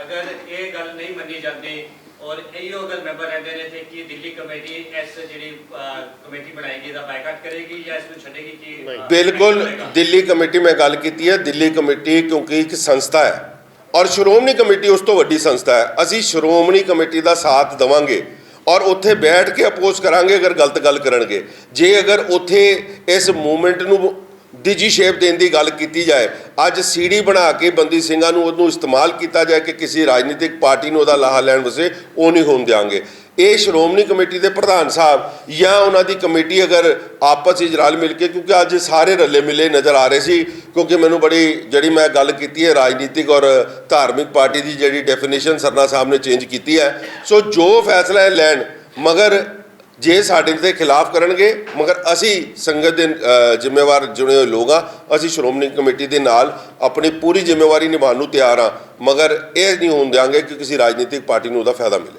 ਅਗਰ ਇਹ ਗੱਲ ਨਹੀਂ ਮੰਨੀ ਜਾਂਦੀ ਔਰ ਇਹੋ ਗੱਲ ਮੈਂਬਰ ਰਹਿੰਦੇ ਨੇ ਤੇ ਕਿ ਦਿੱਲੀ ਕਮੇਟੀ ਇਸ ਜਿਹੜੀ ਕਮੇਟੀ ਬਣਾਏਗੀ ਦਾ ਬਾਈਕਾਟ ਕਰੇਗੀ ਜਾਂ ਇਸ ਨੂੰ ਛੱਡੇਗੀ ਕਿ ਬਿਲਕੁਲ ਦਿੱਲੀ ਕਮੇਟੀ ਮੈਂ ਗੱਲ ਕੀਤੀ ਹੈ, ਦਿੱਲੀ ਕਮੇਟੀ ਕਿਉਂਕਿ ਇੱਕ ਸੰਸਥਾ ਹੈ ਔਰ ਸ਼੍ਰੋਮਣੀ ਕਮੇਟੀ ਉਸ ਤੋਂ ਵੱਡੀ ਸੰਸਥਾ ਹੈ। ਅਸੀਂ ਸ਼੍ਰੋਮਣੀ ਕਮੇਟੀ ਦਾ ਸਾਥ ਦੇਵਾਂਗੇ ਔਰ ਉੱਥੇ ਬੈਠ ਕੇ ਅਪੋਜ਼ ਕਰਾਂਗੇ ਅਗਰ ਗਲਤ ਗੱਲ ਕਰਨਗੇ। ਜੇ ਅਗਰ ਉੱਥੇ ਇਸ ਮੂਵਮੈਂਟ ਨੂੰ ਦੂਜੀ ਸ਼ੇਪ ਦੇਣ ਦੀ ਗੱਲ ਕੀਤੀ ਜਾਏ, ਅੱਜ ਸੀੜੀ ਬਣਾ ਕੇ ਬੰਦੀ ਸਿੰਘਾਂ ਨੂੰ ਉਹਨੂੰ ਇਸਤੇਮਾਲ ਕੀਤਾ ਜਾਏ ਕਿ ਕਿਸੇ ਰਾਜਨੀਤਿਕ ਪਾਰਟੀ ਨੂੰ ਉਹਦਾ ਲਾਹਾ ਲੈਣ ਵਾਸਤੇ, ਉਹ ਨਹੀਂ ਹੋਣ ਦਿਆਂਗੇ। ਇਹ ਸ਼੍ਰੋਮਣੀ ਕਮੇਟੀ ਦੇ ਪ੍ਰਧਾਨ ਸਾਹਿਬ ਜਾਂ ਉਹਨਾਂ ਦੀ ਕਮੇਟੀ ਅਗਰ ਆਪਸ ਵਿੱਚ ਰਲ ਮਿਲ ਕੇ, ਕਿਉਂਕਿ ਅੱਜ ਸਾਰੇ ਰੱਲੇ ਮਿਲੇ ਨਜ਼ਰ ਆ ਰਹੇ ਸੀ, ਕਿਉਂਕਿ ਮੈਨੂੰ ਜਿਹੜੀ ਮੈਂ ਗੱਲ ਕੀਤੀ ਹੈ ਰਾਜਨੀਤਿਕ ਔਰ ਧਾਰਮਿਕ ਪਾਰਟੀ ਦੀ ਜਿਹੜੀ ਡੈਫੀਨੇਸ਼ਨ ਸਰਨਾ ਸਾਹਿਬ ਨੇ ਚੇਂਜ ਕੀਤੀ ਹੈ। ਸੋ ਜੋ ਫੈਸਲਾ ਇਹ ਲੈਣ, ਮਗਰ ਜੇ ਸਾਡੇ ਦੇ ਖਿਲਾਫ ਕਰਨਗੇ, ਮਗਰ ਅਸੀਂ ਸੰਗਤ ਦੇ ਜ਼ਿੰਮੇਵਾਰ ਜੁੜੇ ਹੋਏ ਲੋਕ ਹਾਂ, ਅਸੀਂ ਸ਼੍ਰੋਮਣੀ ਕਮੇਟੀ ਦੇ ਨਾਲ ਆਪਣੀ ਪੂਰੀ ਜ਼ਿੰਮੇਵਾਰੀ ਨਿਭਾਉਣ ਨੂੰ ਤਿਆਰ ਹਾਂ, ਮਗਰ ਇਹ ਨਹੀਂ ਹੋਣ ਦਿਆਂਗੇ ਕਿ ਕਿਸੇ ਰਾਜਨੀਤਿਕ ਪਾਰਟੀ ਨੂੰ ਉਹਦਾ ਫਾਇਦਾ ਮਿਲੇ।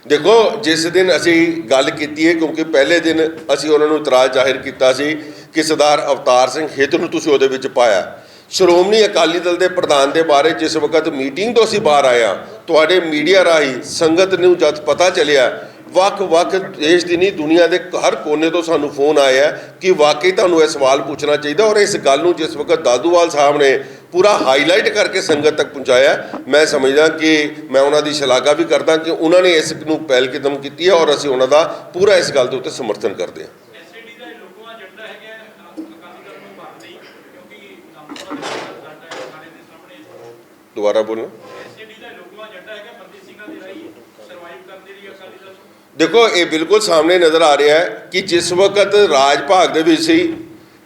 ਦੇਖੋ, ਜਿਸ ਦਿਨ ਅਸੀਂ ਗੱਲ ਕੀਤੀ ਹੈ, ਕਿਉਂਕਿ ਪਹਿਲੇ ਦਿਨ ਅਸੀਂ ਉਹਨਾਂ ਨੂੰ ਇਤਰਾਜ਼ ਜ਼ਾਹਿਰ ਕੀਤਾ ਸੀ ਕਿ ਸਰਦਾਰ ਅਵਤਾਰ ਸਿੰਘ ਹਿੱਤ ਨੂੰ ਤੁਸੀਂ ਉਹਦੇ ਵਿੱਚ ਪਾਇਆ। ਸ਼੍ਰੋਮਣੀ ਅਕਾਲੀ ਦਲ ਦੇ ਪ੍ਰਧਾਨ ਦੇ ਬਾਰੇ ਜਿਸ ਵਕਤ ਮੀਟਿੰਗ ਤੋਂ ਅਸੀਂ ਬਾਹਰ ਆਏ ਹਾਂ, ਤੁਹਾਡੇ ਮੀਡੀਆ ਰਾਹੀਂ ਸੰਗਤ ਨੂੰ ਜਦ ਪਤਾ ਚੱਲਿਆ, ਵੱਖ-ਵੱਖ ਦੇਸ਼ ਦੀ ਨਹੀਂ ਦੁਨੀਆ ਦੇ ਹਰ ਕੋਨੇ ਤੋਂ ਸਾਨੂੰ ਫੋਨ ਆਇਆ ਕਿ ਵਾਕਈ ਤੁਹਾਨੂੰ ਇਹ ਸਵਾਲ ਪੁੱਛਣਾ ਚਾਹੀਦਾ। ਔਰ ਇਸ ਗੱਲ ਨੂੰ ਜਿਸ ਵਕਤ ਦਾਦੂਵਾਲ ਸਾਹਿਬ ਨੇ ਪੂਰਾ ਹਾਈਲਾਈਟ ਕਰਕੇ ਸੰਗਤ ਤੱਕ ਪਹੁੰਚਾਇਆ, ਮੈਂ ਸਮਝਦਾ ਕਿ ਮੈਂ ਉਹਨਾਂ ਦੀ ਸ਼ਲਾਘਾ ਵੀ ਕਰਦਾ ਕਿ ਉਹਨਾਂ ਨੇ ਇਸ ਨੂੰ ਪਹਿਲ ਕਦਮ ਕੀਤੀ ਹੈ ਔਰ ਅਸੀਂ ਉਹਨਾਂ ਦਾ ਪੂਰਾ ਇਸ ਗੱਲ ਦੇ ਉੱਤੇ ਸਮਰਥਨ ਕਰਦੇ ਹਾਂ। ਦੁਬਾਰਾ ਬੋਲਣਾ। ਦੇਖੋ ਇਹ ਬਿਲਕੁਲ ਸਾਹਮਣੇ ਨਜ਼ਰ ਆ ਰਿਹਾ ਹੈ ਕਿ ਜਿਸ ਵਕਤ ਰਾਜ ਭਾਗ ਦੇ ਵਿੱਚ ਸੀ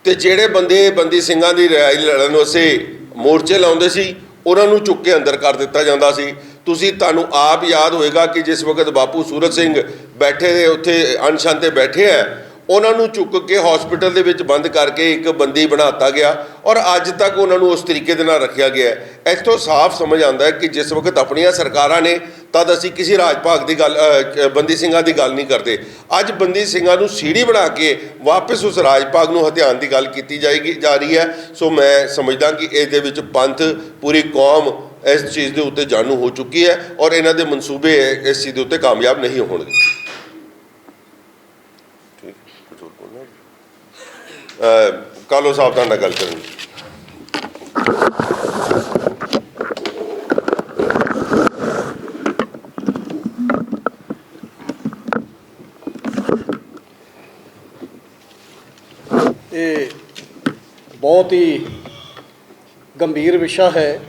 ਤੇ ਜਿਹੜੇ ਬੰਦੇ ਬੰਦੀ ਸਿੰਘਾਂ ਦੀ ਰਿਹਾਈ ਲੜਨ ਵਾਸਤੇ ਮੋਰਚੇ ਲਾਉਂਦੇ ਸੀ ਉਹਨਾਂ ਨੂੰ ਚੁੱਕ ਕੇ ਅੰਦਰ ਕਰ ਦਿੱਤਾ ਜਾਂਦਾ ਸੀ। ਤੁਹਾਨੂੰ ਆਪ ਯਾਦ ਹੋਏਗਾ ਕਿ ਜਿਸ ਵਕਤ ਬਾਪੂ ਸੂਰਤ ਸਿੰਘ ਬੈਠੇ ਦੇ ਉੱਥੇ ਅਣਛਾਣ ਤੇ ਬੈਠੇ ਆ, ਉਹਨਾਂ ਨੂੰ ਚੁੱਕ ਕੇ ਹਸਪੀਟਲ ਦੇ ਵਿੱਚ ਬੰਦ ਕਰਕੇ ਇੱਕ ਬੰਦੀ ਬਣਾਤਾ ਗਿਆ ਔਰ ਅੱਜ ਤੱਕ ਉਹਨਾਂ ਨੂੰ ਉਸ ਤਰੀਕੇ ਦੇ ਨਾਲ ਰੱਖਿਆ ਗਿਆ। ਇੱਥੋਂ ਸਾਫ਼ ਸਮਝ ਆਉਂਦਾ ਹੈ ਕਿ ਜਿਸ ਵਕਤ ਆਪਣੀਆਂ ਸਰਕਾਰਾਂ ਨੇ ਤਦ ਅਸੀਂ ਕਿਸੇ ਰਾਜ ਭਾਗ ਦੀ ਗੱਲ ਬੰਦੀ ਸਿੰਘਾਂ ਦੀ ਗੱਲ ਨਹੀਂ ਕਰਦੇ। ਅੱਜ ਬੰਦੀ ਸਿੰਘਾਂ ਨੂੰ ਸੀੜੀ ਬਣਾ ਕੇ ਵਾਪਸ ਉਸ ਰਾਜ ਭਾਗ ਨੂੰ ਹਥਿਆਉਣ ਦੀ ਗੱਲ ਕੀਤੀ ਜਾ ਰਹੀ ਹੈ। ਸੋ ਮੈਂ ਸਮਝਦਾ ਕਿ ਇਹਦੇ ਵਿੱਚ ਪੰਥ, ਪੂਰੀ ਕੌਮ ਇਸ ਚੀਜ਼ ਦੇ ਉੱਤੇ ਜਾਣੂ ਹੋ ਚੁੱਕੀ ਹੈ ਔਰ ਇਹਨਾਂ ਦੇ ਮਨਸੂਬੇ ਇਸ ਚੀਜ਼ ਦੇ ਉੱਤੇ ਕਾਮਯਾਬ ਨਹੀਂ ਹੋਣਗੇ। ਕਾਲੋ ਸਾਹਿਬ ਨਾਲ ਗੱਲ ਕਰਾਂਗੇ। ਇਹ ਬਹੁਤ ਹੀ ਗੰਭੀਰ ਵਿਸ਼ਾ ਹੈ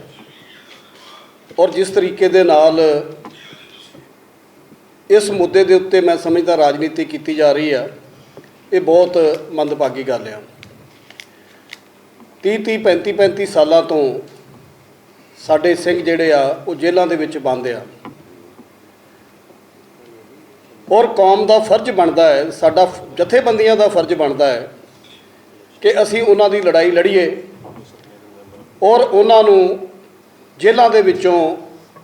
ਔਰ ਜਿਸ ਤਰੀਕੇ ਦੇ ਨਾਲ ਇਸ ਮੁੱਦੇ ਦੇ ਉੱਤੇ ਮੈਂ ਸਮਝਦਾ ਰਾਜਨੀਤੀ ਕੀਤੀ ਜਾ ਰਹੀ ਆ, ਇਹ ਬਹੁਤ ਮੰਦਭਾਗੀ ਗੱਲ ਆ। 30 35 ਸਾਲਾਂ ਤੋਂ ਸਾਡੇ ਸਿੰਘ ਜਿਹੜੇ ਆ ਉਹ ਜੇਲ੍ਹਾਂ ਦੇ ਵਿੱਚ ਬੰਦ ਆ ਔਰ ਕੌਮ ਦਾ ਫਰਜ਼ ਬਣਦਾ ਹੈ, ਸਾਡਾ ਜਥੇਬੰਦੀਆਂ ਦਾ ਫਰਜ਼ ਬਣਦਾ ਹੈ ਕਿ ਅਸੀਂ ਉਹਨਾਂ ਦੀ ਲੜਾਈ ਲੜੀਏ ਔਰ ਉਹਨਾਂ ਨੂੰ ਜੇਲ੍ਹਾਂ ਦੇ ਵਿੱਚੋਂ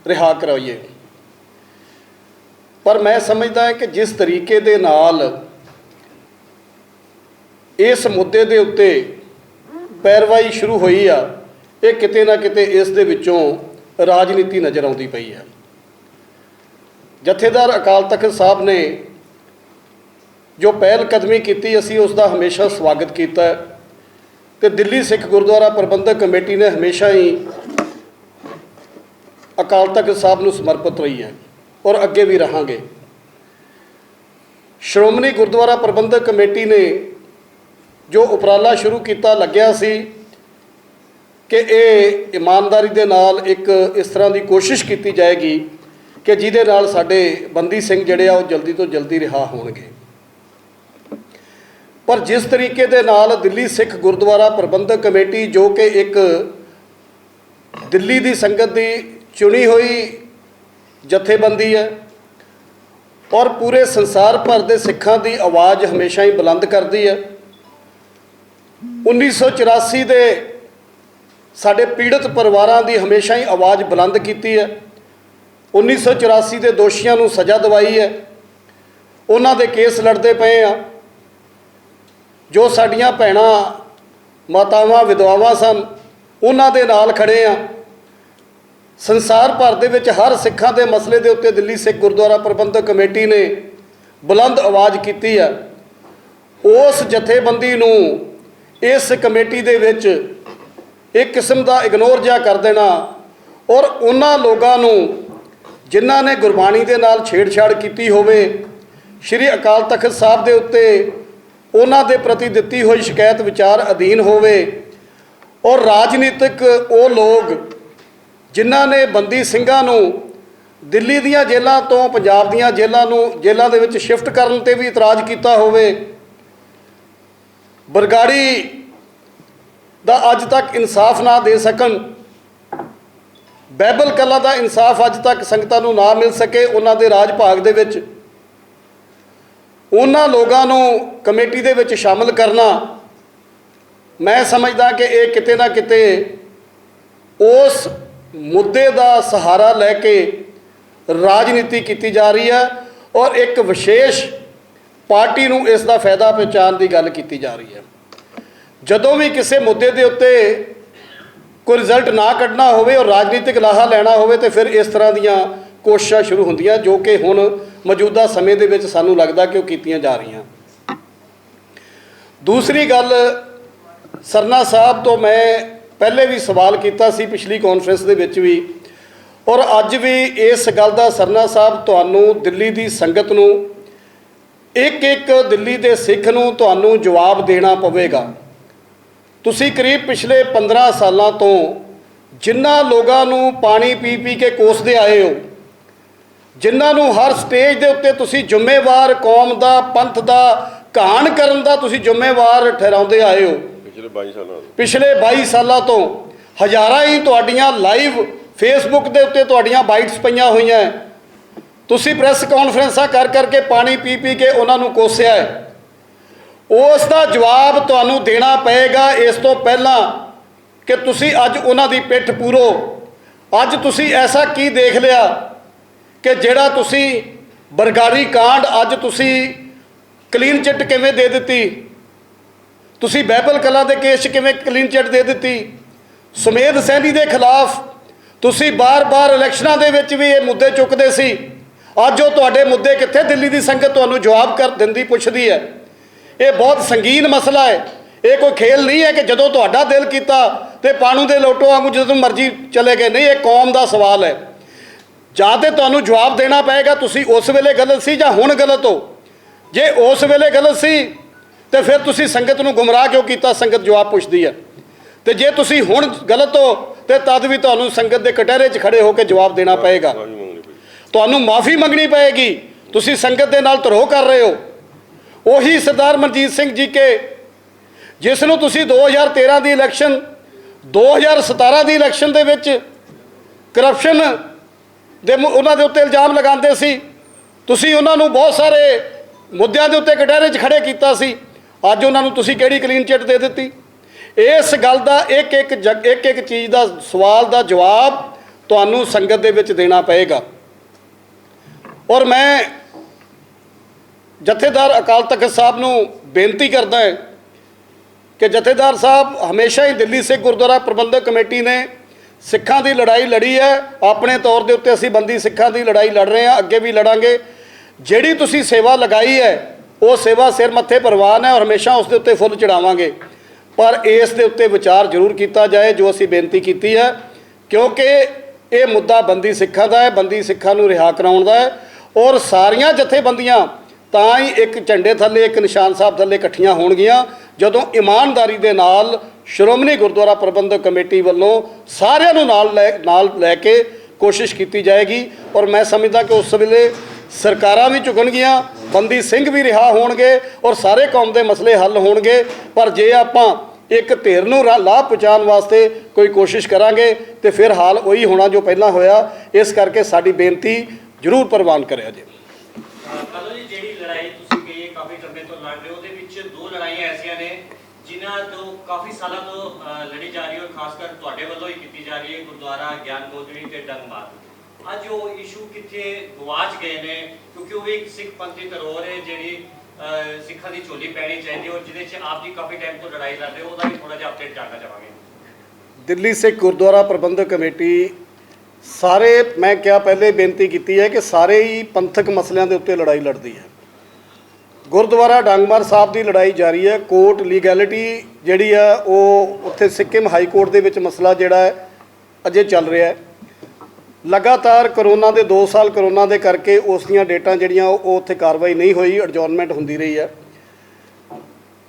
ਰਿਹਾ ਕਰਵਾਈਏ। ਪਰ ਮੈਂ ਸਮਝਦਾ ਹਾਂ ਕਿ ਜਿਸ ਤਰੀਕੇ ਦੇ ਨਾਲ ਇਸ ਮੁੱਦੇ ਦੇ ਉੱਤੇ ਪੈਰਵਾਈ ਸ਼ੁਰੂ ਹੋਈ ਆ, ਇਹ ਕਿਤੇ ਨਾ ਕਿਤੇ ਇਸ ਦੇ ਵਿੱਚੋਂ ਰਾਜਨੀਤੀ ਨਜ਼ਰ ਆਉਂਦੀ ਪਈ ਹੈ। ਜਥੇਦਾਰ ਅਕਾਲ ਤਖਤ ਸਾਹਿਬ ਨੇ ਜੋ ਪਹਿਲ ਕਦਮੀ ਕੀਤੀ, ਅਸੀਂ ਉਸ ਦਾ ਹਮੇਸ਼ਾ ਸਵਾਗਤ ਕੀਤਾ ਤੇ ਦਿੱਲੀ ਸਿੱਖ ਗੁਰਦੁਆਰਾ ਪ੍ਰਬੰਧਕ ਕਮੇਟੀ ਨੇ ਹਮੇਸ਼ਾ ਹੀ ਅਕਾਲ ਤਖਤ ਸਾਹਿਬ ਨੂੰ ਸਮਰਪਿਤ ਰਹੀ ਹੈ ਔਰ ਅੱਗੇ ਵੀ ਰਹਾਂਗੇ। ਸ਼੍ਰੋਮਣੀ ਗੁਰਦੁਆਰਾ ਪ੍ਰਬੰਧਕ ਕਮੇਟੀ ਨੇ ਜੋ ਉਪਰਾਲਾ ਸ਼ੁਰੂ ਕੀਤਾ, ਲੱਗਿਆ ਸੀ ਕਿ ਇਹ ਇਮਾਨਦਾਰੀ ਦੇ ਨਾਲ ਇੱਕ ਇਸ ਤਰ੍ਹਾਂ ਦੀ ਕੋਸ਼ਿਸ਼ ਕੀਤੀ ਜਾਏਗੀ ਕਿ ਜਿਹਦੇ ਨਾਲ ਸਾਡੇ ਬੰਦੀ ਸਿੰਘ ਜਿਹੜੇ ਆ ਉਹ ਜਲਦੀ ਤੋਂ ਜਲਦੀ ਰਿਹਾ ਹੋਣਗੇ। ਪਰ ਜਿਸ ਤਰੀਕੇ ਦੇ ਨਾਲ ਦਿੱਲੀ ਸਿੱਖ ਗੁਰਦੁਆਰਾ ਪ੍ਰਬੰਧਕ ਕਮੇਟੀ, ਜੋ ਕਿ ਇੱਕ ਦਿੱਲੀ ਦੀ ਸੰਗਤ ਦੀ ਚੁਣੀ ਹੋਈ ਜਥੇਬੰਦੀ ਹੈ ਔਰ ਪੂਰੇ ਸੰਸਾਰ ਭਰ ਦੇ ਸਿੱਖਾਂ ਦੀ ਆਵਾਜ਼ ਹਮੇਸ਼ਾ ਹੀ ਬੁਲੰਦ ਕਰਦੀ ਹੈ, 1984 ਦੇ ਸਾਡੇ ਪੀੜਤ ਪਰਿਵਾਰਾਂ ਦੀ ਹਮੇਸ਼ਾ ਹੀ ਆਵਾਜ਼ ਬੁਲੰਦ ਕੀਤੀ ਹੈ, 1984 ਦੇ ਦੋਸ਼ੀਆਂ ਨੂੰ ਸਜ਼ਾ ਦਿਵਾਈ ਹੈ, ਉਹਨਾਂ ਦੇ ਕੇਸ ਲੜਦੇ ਪਏ ਆ। ਜੋ ਸਾਡੀਆਂ ਭੈਣਾਂ ਮਾਤਾਵਾਂ ਵਿਧਵਾਵਾਂ ਸਨ ਉਹਨਾਂ ਦੇ ਨਾਲ ਖੜੇ ਆ। ਸੰਸਾਰ ਭਰ ਦੇ ਵਿੱਚ ਹਰ ਸਿੱਖਾਂ ਦੇ ਮਸਲੇ ਦੇ ਉੱਤੇ ਦਿੱਲੀ ਸਿੱਖ ਗੁਰਦੁਆਰਾ ਪ੍ਰਬੰਧਕ ਕਮੇਟੀ ਨੇ ਬੁਲੰਦ ਆਵਾਜ਼ ਕੀਤੀ ਹੈ। ਉਸ ਜਥੇਬੰਦੀ ਨੂੰ ਇਸ ਕਮੇਟੀ ਦੇ ਵਿੱਚ ਇੱਕ ਕਿਸਮ ਦਾ ਇਗਨੋਰ ਜਿਹਾ ਕਰ ਦੇਣਾ ਔਰ ਉਹਨਾਂ ਲੋਕਾਂ ਨੂੰ ਜਿਨ੍ਹਾਂ ਨੇ ਗੁਰਬਾਣੀ ਦੇ ਨਾਲ ਛੇੜਛਾੜ ਕੀਤੀ ਹੋਵੇ, ਸ਼੍ਰੀ ਅਕਾਲ ਤਖਤ ਸਾਹਿਬ ਦੇ ਉੱਤੇ ਉਹਨਾਂ ਦੇ ਪ੍ਰਤੀ ਦਿੱਤੀ ਹੋਈ ਸ਼ਿਕਾਇਤ ਵਿਚਾਰ ਅਧੀਨ ਹੋਵੇ ਔਰ ਰਾਜਨੀਤਿਕ ਉਹ ਲੋਕ ਜਿਨ੍ਹਾਂ ਨੇ ਬੰਦੀ ਸਿੰਘਾਂ ਨੂੰ ਦਿੱਲੀ ਦੀਆਂ ਜੇਲ੍ਹਾਂ ਤੋਂ ਪੰਜਾਬ ਦੀਆਂ ਜੇਲ੍ਹਾਂ ਦੇ ਵਿੱਚ ਸ਼ਿਫਟ ਕਰਨ 'ਤੇ ਵੀ ਇਤਰਾਜ਼ ਕੀਤਾ ਹੋਵੇ, ਬਰਗਾੜੀ ਦਾ ਅੱਜ ਤੱਕ ਇਨਸਾਫ ਨਾ ਦੇ ਸਕਣ, ਬਾਈਬਲ ਕਲਾਂ ਦਾ ਇਨਸਾਫ ਅੱਜ ਤੱਕ ਸੰਗਤਾਂ ਨੂੰ ਨਾ ਮਿਲ ਸਕੇ ਉਹਨਾਂ ਦੇ ਰਾਜ ਭਾਗ ਦੇ ਵਿੱਚ, ਉਹਨਾਂ ਲੋਕਾਂ ਨੂੰ ਕਮੇਟੀ ਦੇ ਵਿੱਚ ਸ਼ਾਮਲ ਕਰਨਾ, ਮੈਂ ਸਮਝਦਾ ਕਿ ਇਹ ਕਿਤੇ ਨਾ ਕਿਤੇ ਉਸ ਮੁੱਦੇ ਦਾ ਸਹਾਰਾ ਲੈ ਕੇ ਰਾਜਨੀਤੀ ਕੀਤੀ ਜਾ ਰਹੀ ਹੈ ਔਰ ਇੱਕ ਵਿਸ਼ੇਸ਼ ਪਾਰਟੀ ਨੂੰ ਇਸ ਦਾ ਫਾਇਦਾ ਪਹੁੰਚਾਉਣ ਦੀ ਗੱਲ ਕੀਤੀ ਜਾ ਰਹੀ ਹੈ। ਜਦੋਂ ਵੀ ਕਿਸੇ ਮੁੱਦੇ ਦੇ ਉੱਤੇ ਕੋਈ ਰਿਜ਼ਲਟ ਨਾ ਕੱਢਣਾ ਹੋਵੇ ਔਰ ਰਾਜਨੀਤਿਕ ਲਾਹਾ ਲੈਣਾ ਹੋਵੇ ਤੇ ਫਿਰ ਇਸ ਤਰ੍ਹਾਂ ਦੀਆਂ ਕੋਸ਼ਿਸ਼ਾਂ ਸ਼ੁਰੂ ਹੁੰਦੀਆਂ, ਜੋ ਕਿ ਹੁਣ ਮੌਜੂਦਾ ਸਮੇਂ ਦੇ ਵਿੱਚ ਸਾਨੂੰ ਲੱਗਦਾ ਕਿ ਉਹ ਕੀਤੀਆਂ ਜਾ ਰਹੀਆਂ। ਦੂਸਰੀ ਗੱਲ, ਸਰਨਾ ਸਾਹਿਬ ਤੋਂ ਮੈਂ ਪਹਿਲੇ ਵੀ ਸਵਾਲ ਕੀਤਾ ਸੀ, ਪਿਛਲੀ ਕਾਨਫਰੰਸ ਦੇ ਵਿੱਚ ਵੀ, ਔਰ ਅੱਜ ਵੀ ਇਸ ਗੱਲ ਦਾ ਸਰਨਾ ਸਾਹਿਬ ਤੁਹਾਨੂੰ ਦਿੱਲੀ ਦੀ ਸੰਗਤ ਨੂੰ, ਇੱਕ ਇੱਕ ਦਿੱਲੀ ਦੇ ਸਿੱਖ ਨੂੰ ਤੁਹਾਨੂੰ ਜਵਾਬ ਦੇਣਾ ਪਵੇਗਾ। ਤੁਸੀਂ ਕਰੀਬ ਪਿਛਲੇ 15 ਸਾਲਾਂ ਤੋਂ ਜਿਨ੍ਹਾਂ ਲੋਕਾਂ ਨੂੰ ਪਾਣੀ ਪੀ ਪੀ ਕੇ ਕੋਸਦੇ ਆਏ ਹੋ, ਜਿਨ੍ਹਾਂ ਨੂੰ ਹਰ ਸਟੇਜ ਦੇ ਉੱਤੇ ਤੁਸੀਂ ਜ਼ਿੰਮੇਵਾਰ, ਕੌਮ ਦਾ, ਪੰਥ ਦਾ ਘਾਣ ਕਰਨ ਦਾ ਤੁਸੀਂ ਜ਼ਿੰਮੇਵਾਰ ਠਹਿਰਾਉਂਦੇ ਆਏ ਹੋ, ਪਿਛਲੇ 22 ਸਾਲਾਂ ਤੋਂ ਹਜ਼ਾਰਾਂ ਹੀ ਤੁਹਾਡੀਆਂ ਲਾਈਵ ਫੇਸਬੁੱਕ ਦੇ ਉੱਤੇ ਤੁਹਾਡੀਆਂ ਬਾਈਟਸ ਪਈਆਂ ਹੋਈਆਂ। ਤੁਸੀਂ ਪ੍ਰੈਸ ਕਾਨਫਰੰਸਾਂ ਕਰ ਕਰਕੇ ਪਾਣੀ ਪੀ ਪੀ ਕੇ ਉਹਨਾਂ ਨੂੰ ਕੋਸਿਆ ਹੈ। ਉਸ ਦਾ ਜਵਾਬ ਤੁਹਾਨੂੰ ਦੇਣਾ ਪਏਗਾ ਇਸ ਤੋਂ ਪਹਿਲਾਂ ਕਿ ਤੁਸੀਂ ਅੱਜ ਉਹਨਾਂ ਦੀ ਪਿੱਠ ਪੂਰੋ। ਅੱਜ ਤੁਸੀਂ ਐਸਾ ਕੀ ਦੇਖ ਲਿਆ ਕਿ ਜਿਹੜਾ ਤੁਸੀਂ ਬਰਗਾੜੀ ਕਾਂਡ, ਅੱਜ ਤੁਸੀਂ ਕਲੀਨ ਚਿੱਟ ਕਿਵੇਂ ਦੇ ਦਿੱਤੀ, ਤੁਸੀਂ ਬਾਈਬਲ ਕਲਾਂ ਦੇ ਕੇਸ 'ਚ ਕਿਵੇਂ ਕਲੀਨ ਚਿੱਟ ਦੇ ਦਿੱਤੀ, ਸੁਮੇਧ ਸੈਣੀ ਦੇ ਖਿਲਾਫ ਤੁਸੀਂ ਬਾਰ-ਬਾਰ ਇਲੈਕਸ਼ਨਾਂ ਦੇ ਵਿੱਚ ਵੀ ਇਹ ਮੁੱਦੇ ਚੁੱਕਦੇ ਸੀ। ਅੱਜ ਉਹ ਤੁਹਾਡੇ ਮੁੱਦੇ ਕਿੱਥੇ? ਦਿੱਲੀ ਦੀ ਸੰਗਤ ਤੁਹਾਨੂੰ ਜਵਾਬ ਕਰ ਦਿੰਦੀ, ਪੁੱਛਦੀ ਹੈ। ਇਹ ਬਹੁਤ ਸੰਗੀਨ ਮਸਲਾ ਹੈ। ਇਹ ਕੋਈ ਖੇਲ ਨਹੀਂ ਹੈ ਕਿ ਜਦੋਂ ਤੁਹਾਡਾ ਦਿਲ ਕੀਤਾ ਤੇ ਪਾਣੂ ਦੇ ਲੋਟੋ ਵਾਂਗੂ ਜਦੋਂ ਮਰਜ਼ੀ ਚਲੇ ਗਏ। ਨਹੀਂ, ਇਹ ਕੌਮ ਦਾ ਸਵਾਲ ਹੈ। ਜਾਂ ਤੇ ਤੁਹਾਨੂੰ ਜਵਾਬ ਦੇਣਾ ਪਏਗਾ ਤੁਸੀਂ ਉਸ ਵੇਲੇ ਗਲਤ ਸੀ ਜਾਂ ਹੁਣ ਗਲਤ ਹੋ। ਜੇ ਉਸ ਵੇਲੇ ਗਲਤ ਸੀ ਤੇ ਫਿਰ ਤੁਸੀਂ ਸੰਗਤ ਨੂੰ ਗੁੰਮਰਾਹ ਕਿਉਂ ਕੀਤਾ? ਸੰਗਤ ਜਵਾਬ ਪੁੱਛਦੀ ਹੈ। ਤੇ ਜੇ ਤੁਸੀਂ ਹੁਣ ਗਲਤ ਹੋ ਤੇ ਤਦ ਵੀ ਤੁਹਾਨੂੰ ਸੰਗਤ ਦੇ ਕਟਹਿਰੇ 'ਚ ਖੜੇ ਹੋ ਕੇ ਜਵਾਬ ਦੇਣਾ ਪਏਗਾ। ਤੁਹਾਨੂੰ ਮਾਫੀ ਮੰਗਣੀ ਪਏਗੀ। ਤੁਸੀਂ ਸੰਗਤ ਦੇ ਨਾਲ ਧਰੋਹ ਕਰ ਰਹੇ ਹੋ। ਉਹੀ ਸਰਦਾਰ ਮਨਜੀਤ ਸਿੰਘ ਜੀ ਕੇ, ਜਿਸ ਨੂੰ ਤੁਸੀਂ 2013 ਦੀ ਇਲੈਕਸ਼ਨ, 2017 ਦੀ ਇਲੈਕਸ਼ਨ ਦੇ ਵਿੱਚ ਕਰਪਸ਼ਨ ਦੇ ਉਹਨਾਂ ਦੇ ਉੱਤੇ ਇਲਜ਼ਾਮ ਲਗਾਉਂਦੇ ਸੀ। ਤੁਸੀਂ ਉਹਨਾਂ ਨੂੰ ਬਹੁਤ ਸਾਰੇ ਮੁੱਦਿਆਂ ਦੇ ਉੱਤੇ ਕਟਹਿਰੇ 'ਚ ਖੜੇ ਕੀਤਾ ਸੀ। ਅੱਜ ਉਹਨਾਂ ਨੂੰ ਤੁਸੀਂ ਕਿਹੜੀ ਕਲੀਨ ਚਿੱਟ ਦੇ ਦਿੱਤੀ? ਇਸ ਗੱਲ ਦਾ ਇੱਕ ਇੱਕ ਚੀਜ਼ ਦਾ ਸਵਾਲ ਦਾ ਜਵਾਬ ਤੁਹਾਨੂੰ ਸੰਗਤ ਦੇ ਵਿੱਚ ਦੇਣਾ ਪਏਗਾ। ਔਰ ਮੈਂ ਜਥੇਦਾਰ ਅਕਾਲ ਤਖਤ ਸਾਹਿਬ ਨੂੰ ਬੇਨਤੀ ਕਰਦਾ ਹਾਂ ਕਿ ਜਥੇਦਾਰ ਸਾਹਿਬ, ਹਮੇਸ਼ਾ ਹੀ ਦਿੱਲੀ ਸਿੱਖ ਗੁਰਦੁਆਰਾ ਪ੍ਰਬੰਧਕ ਕਮੇਟੀ ਨੇ ਸਿੱਖਾਂ ਦੀ ਲੜਾਈ ਲੜੀ ਹੈ। ਆਪਣੇ ਤੌਰ ਦੇ ਉੱਤੇ ਅਸੀਂ ਬੰਦੀ ਸਿੱਖਾਂ ਦੀ ਲੜਾਈ ਲੜ ਰਹੇ ਹਾਂ, ਅੱਗੇ ਵੀ ਲੜਾਂਗੇ। ਜਿਹੜੀ ਤੁਸੀਂ ਸੇਵਾ ਲਗਾਈ ਹੈ ਉਹ ਸੇਵਾ ਸਿਰ ਮੱਥੇ ਪ੍ਰਵਾਨ ਹੈ ਔਰ ਹਮੇਸ਼ਾ ਉਸ ਦੇ ਉੱਤੇ ਫੁੱਲ ਚੜਾਵਾਂਗੇ। ਪਰ ਇਸ ਦੇ ਉੱਤੇ ਵਿਚਾਰ ਜ਼ਰੂਰ ਕੀਤਾ ਜਾਏ ਜੋ ਅਸੀਂ ਬੇਨਤੀ ਕੀਤੀ ਹੈ, ਕਿਉਂਕਿ ਇਹ ਮੁੱਦਾ ਬੰਦੀ ਸਿੱਖਾਂ ਦਾ ਹੈ, ਬੰਦੀ ਸਿੱਖਾਂ ਨੂੰ ਰਿਹਾ ਕਰਾਉਣ ਦਾ ਹੈ। ਔਰ ਸਾਰੀਆਂ ਜਥੇਬੰਦੀਆਂ ਤਾਂ ਹੀ ਇੱਕ ਝੰਡੇ ਥੱਲੇ, ਇੱਕ ਨਿਸ਼ਾਨ ਸਾਹਿਬ ਥੱਲੇ ਇਕੱਠੀਆਂ ਹੋਣਗੀਆਂ ਜਦੋਂ ਇਮਾਨਦਾਰੀ ਦੇ ਨਾਲ ਸ਼੍ਰੋਮਣੀ ਗੁਰਦੁਆਰਾ ਪ੍ਰਬੰਧਕ ਕਮੇਟੀ ਵੱਲੋਂ ਸਾਰਿਆਂ ਨੂੰ ਨਾਲ ਲੈ ਕੇ ਕੋਸ਼ਿਸ਼ ਕੀਤੀ ਜਾਏਗੀ। ਔਰ ਮੈਂ ਸਮਝਦਾ ਕਿ ਉਸ ਵੇਲੇ ਸਰਕਾਰਾਂ ਵੀ ਝੁਕਣਗੀਆਂ, ਬੰਦੀ ਸਿੰਘ ਵੀ ਰਿਹਾ ਹੋਣਗੇ ਔਰ ਸਾਰੇ ਕੌਮ ਦੇ ਮਸਲੇ ਹੱਲ ਹੋਣਗੇ। ਪਰ ਜੇ ਆਪਾਂ ਇੱਕ ਧਿਰ ਨੂੰ ਲਾਭ ਪਹੁੰਚਾਉਣ ਵਾਸਤੇ ਕੋਈ ਕੋਸ਼ਿਸ਼ ਕਰਾਂਗੇ ਤੇ ਫਿਰ ਹਾਲ ਉਹੀ ਹੋਣਾ ਜੋ ਪਹਿਲਾਂ ਹੋਇਆ। ਇਸ ਕਰਕੇ ਸਾਡੀ ਬੇਨਤੀ ਜ਼ਰੂਰ ਪ੍ਰਵਾਨ ਕਰਿਆ ਜੀ। ਕਾਲੋ ਜੀ, ਜਿਹੜੀ ਲੜਾਈ ਤੁਸੀਂ ਕਹੀ ਕਾਫੀ ਸਮੇਂ ਤੋਂ ਲੜ ਰਹੇ ਹੋ, ਉਹਦੇ ਵਿੱਚ ਦੋ ਲੜਾਈਆਂ ਐਸੀਆਂ ਨੇ ਜਿਨ੍ਹਾਂ ਤੋਂ ਕਾਫੀ ਸਾਲਾਂ ਤੋਂ ਲੜੀ ਜਾ ਰਹੀ ਹੈ ਔਰ ਖਾਸ ਕਰ ਤੁਹਾਡੇ ਵੱਲੋਂ ਹੀ ਕੀਤੀ ਜਾ ਰਹੀ ਹੈ, ਗੁਰਦੁਆਰਾ ਗਿਆਨ ਗੋਦੜੀ ਤੇ ਡੰਗਮਾਰ। ਅੱਜ ਉਹ ਇਸ਼ੂ ਕਿੱਥੇ ਗਵਾਚ ਗਏ ਨੇ? ਕਿਉਂਕਿ ਉਹ ਇੱਕ ਸਿੱਖ ਪੰਥੀ ਧਰੋਹਰ ਹੈ ਜਿਹੜੀ ਸਿੱਖਾਂ ਦੀ ਝੋਲੀ ਪੈਣੀ ਚਾਹੀਦੀ ਔਰ ਜਿਹਦੇ 'ਚ ਆਪ ਜੀ ਕਾਫੀ ਟਾਈਮ ਤੋਂ ਲੜਾਈ ਲੜ ਰਹੇ ਹੋ, ਉਹਦਾ ਵੀ ਥੋੜ੍ਹਾ ਜਿਹਾ ਅਪਡੇਟ ਜਾਣਨਾ ਚਾਹਾਂਗੇ। ਦਿੱਲੀ ਸਿੱਖ ਗੁਰਦੁਆਰਾ ਪ੍ਰਬੰਧਕ ਕਮੇਟੀ ਸਾਰੇ, ਮੈਂ ਕਿਹਾ ਪਹਿਲੇ ਬੇਨਤੀ ਕੀਤੀ ਹੈ ਕਿ ਸਾਰੇ ਹੀ ਪੰਥਕ ਮਸਲਿਆਂ ਦੇ ਉੱਤੇ ਲੜਾਈ ਲੜਦੀ ਹੈ। ਗੁਰਦੁਆਰਾ ਡੰਗਮਾਰ ਸਾਹਿਬ ਦੀ ਲੜਾਈ ਜਾਰੀ ਹੈ। ਕੋਰਟ ਲੀਗੈਲਿਟੀ ਜਿਹੜੀ ਆ ਉਹ ਉੱਥੇ ਸਿੱਕਿਮ ਹਾਈ ਕੋਰਟ ਦੇ ਵਿੱਚ ਮਸਲਾ ਜਿਹੜਾ ਹੈ ਅਜੇ ਚੱਲ ਰਿਹਾ ਹੈ। ਲਗਾਤਾਰ ਕਰੋਨਾ ਦੇ 2 ਸਾਲ ਕਰੋਨਾ ਦੇ ਕਰਕੇ ਉਸ ਦੀਆਂ ਡੇਟਾਂ ਜਿਹੜੀਆਂ ਉਹ ਉੱਥੇ ਕਾਰਵਾਈ ਨਹੀਂ ਹੋਈ, ਐਡਜੋਰਨਮੈਂਟ ਹੁੰਦੀ ਰਹੀ ਹੈ।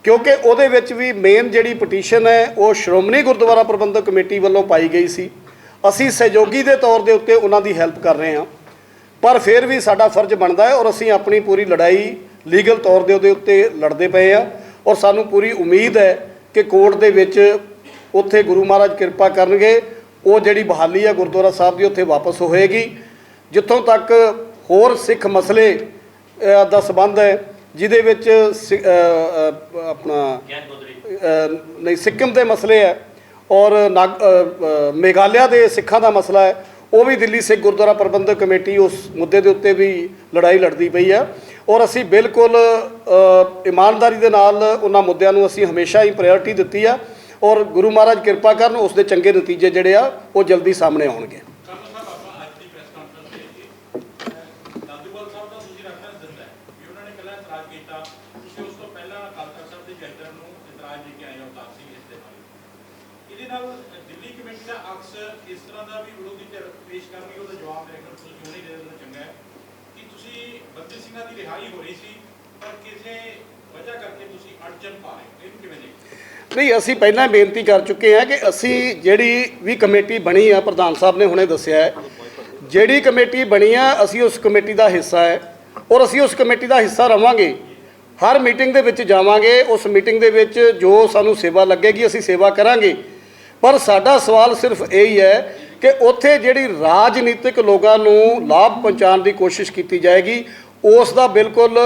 ਕਿਉਂਕਿ ਉਹਦੇ ਵਿੱਚ ਵੀ ਮੇਨ ਜਿਹੜੀ ਪਟੀਸ਼ਨ ਹੈ ਉਹ ਸ਼੍ਰੋਮਣੀ ਗੁਰਦੁਆਰਾ ਪ੍ਰਬੰਧਕ ਕਮੇਟੀ ਵੱਲੋਂ ਪਾਈ ਗਈ ਸੀ। ਅਸੀਂ ਸਹਿਯੋਗੀ ਦੇ ਤੌਰ ਦੇ ਉੱਤੇ ਉਹਨਾਂ ਦੀ ਹੈਲਪ ਕਰ ਰਹੇ ਹਾਂ, ਪਰ ਫਿਰ ਵੀ ਸਾਡਾ ਫਰਜ਼ ਬਣਦਾ ਹੈ ਔਰ ਅਸੀਂ ਆਪਣੀ ਪੂਰੀ ਲੜਾਈ ਲੀਗਲ ਤੌਰ ਦੇ ਉਹਦੇ ਉੱਤੇ ਲੜਦੇ ਪਏ ਆ। ਔਰ ਸਾਨੂੰ ਪੂਰੀ ਉਮੀਦ ਹੈ ਕਿ ਕੋਰਟ ਦੇ ਵਿੱਚ ਉੱਥੇ ਗੁਰੂ ਮਹਾਰਾਜ ਕਿਰਪਾ ਕਰਨਗੇ, ਉਹ ਜਿਹੜੀ ਬਹਾਲੀ ਹੈ ਗੁਰਦੁਆਰਾ ਸਾਹਿਬ ਦੀ ਉੱਥੇ ਵਾਪਸ ਹੋਏਗੀ। ਜਿੱਥੋਂ ਤੱਕ ਹੋਰ ਸਿੱਖ ਮਸਲੇ ਦਾ ਸੰਬੰਧ ਹੈ, ਜਿਹਦੇ ਵਿੱਚ ਆਪਣਾ ਨਹੀਂ ਸਿੱਕਿਮ ਦੇ ਮਸਲੇ ਹੈ ਔਰ ਮੇਘਾਲਿਆ ਦੇ ਸਿੱਖਾਂ ਦਾ ਮਸਲਾ ਹੈ, ਉਹ ਵੀ ਦਿੱਲੀ ਸਿੱਖ ਗੁਰਦੁਆਰਾ ਪ੍ਰਬੰਧਕ ਕਮੇਟੀ ਉਸ ਮੁੱਦੇ ਦੇ ਉੱਤੇ ਵੀ ਲੜਾਈ ਲੜਦੀ ਪਈ ਹੈ। ਔਰ ਅਸੀਂ ਬਿਲਕੁਲ ਇਮਾਨਦਾਰੀ ਦੇ ਨਾਲ ਉਹਨਾਂ ਮੁੱਦਿਆਂ ਨੂੰ ਅਸੀਂ ਹਮੇਸ਼ਾ ਹੀ ਪ੍ਰਾਇੋਰਟੀ ਦਿੱਤੀ ਆ ਔਰ ਗੁਰੂ ਮਹਾਰਾਜ ਕਿਰਪਾ ਕਰਨ ਉਸ ਦੇ ਚੰਗੇ ਨਤੀਜੇ ਜਿਹੜੇ ਆ ਉਹ ਜਲਦੀ ਸਾਹਮਣੇ ਆਉਣਗੇ। ਦੇ ਨਾਲ ਦਿੱਲੀ ਕਮੇਟੀ ਦਾ ਅਕਸ ਇਸ ਤਰ੍ਹਾਂ ਦਾ ਵੀ ਵਿਰੋਧੀ ਧਿਰ ਪੇਸ਼ ਕਰਨਗੇ, ਉਹਦਾ ਜਵਾਬ ਮੇਰੇ ਕੋਲ ਤੁਸੀਂ ਕਿਉਂ ਨਹੀਂ ਦੇ ਦੇਣਾ ਚੰਗਾ ਹੈ ਕਿ ਤੁਸੀਂ ਬੰਦੀ ਸਿੰਘਾਂ ਦੀ ਰਿਹਾਈ ਹੋ ਰਹੀ ਸੀ ਪਰ ਕਿਸੇ ਵਜ੍ਹਾ ਕਰਕੇ ਤੁਸੀਂ ਅੜਚਨ ਪਾ ਰਹੇ ਹੋ, ਇਹਨੂੰ ਕਿਵੇਂ ਦੇਖਦੇ? ਨਹੀਂ, ਅਸੀਂ ਪਹਿਲਾਂ ਬੇਨਤੀ ਕਰ ਚੁੱਕੇ ਹਾਂ ਕਿ ਅਸੀਂ ਜਿਹੜੀ ਵੀ ਕਮੇਟੀ ਬਣੀ ਆ, ਪ੍ਰਧਾਨ ਸਾਹਿਬ ਨੇ ਹੁਣੇ ਦੱਸਿਆ ਹੈ, ਜਿਹੜੀ ਕਮੇਟੀ ਬਣੀ ਆ ਅਸੀਂ ਉਸ ਕਮੇਟੀ ਦਾ ਹਿੱਸਾ ਹੈ ਔਰ ਅਸੀਂ ਉਸ ਕਮੇਟੀ ਦਾ ਹਿੱਸਾ ਰਵਾਂਗੇ। ਹਰ ਮੀਟਿੰਗ ਦੇ ਵਿੱਚ ਜਾਵਾਂਗੇ, ਉਸ ਮੀਟਿੰਗ ਦੇ ਵਿੱਚ ਜੋ ਸਾਨੂੰ ਸੇਵਾ ਲੱਗੇਗੀ ਅਸੀਂ ਸੇਵਾ ਕਰਾਂਗੇ। ਪਰ ਸਾਡਾ ਸਵਾਲ ਸਿਰਫ ਇਹੀ ਹੈ ਕਿ ਉੱਥੇ ਜਿਹੜੀ ਰਾਜਨੀਤਿਕ ਲੋਕਾਂ ਨੂੰ ਲਾਭ ਪਹੁੰਚਾਉਣ ਦੀ ਕੋਸ਼ਿਸ਼ ਕੀਤੀ ਜਾਏਗੀ, ਉਸ ਦਾ ਬਿਲਕੁਲ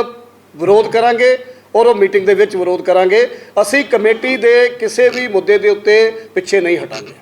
ਵਿਰੋਧ ਕਰਾਂਗੇ ਔਰ ਉਹ ਮੀਟਿੰਗ ਦੇ ਵਿੱਚ ਵਿਰੋਧ ਕਰਾਂਗੇ। ਅਸੀਂ ਕਮੇਟੀ ਦੇ ਕਿਸੇ ਵੀ ਮੁੱਦੇ ਦੇ ਉੱਤੇ ਪਿੱਛੇ ਨਹੀਂ ਹਟਾਂਗੇ।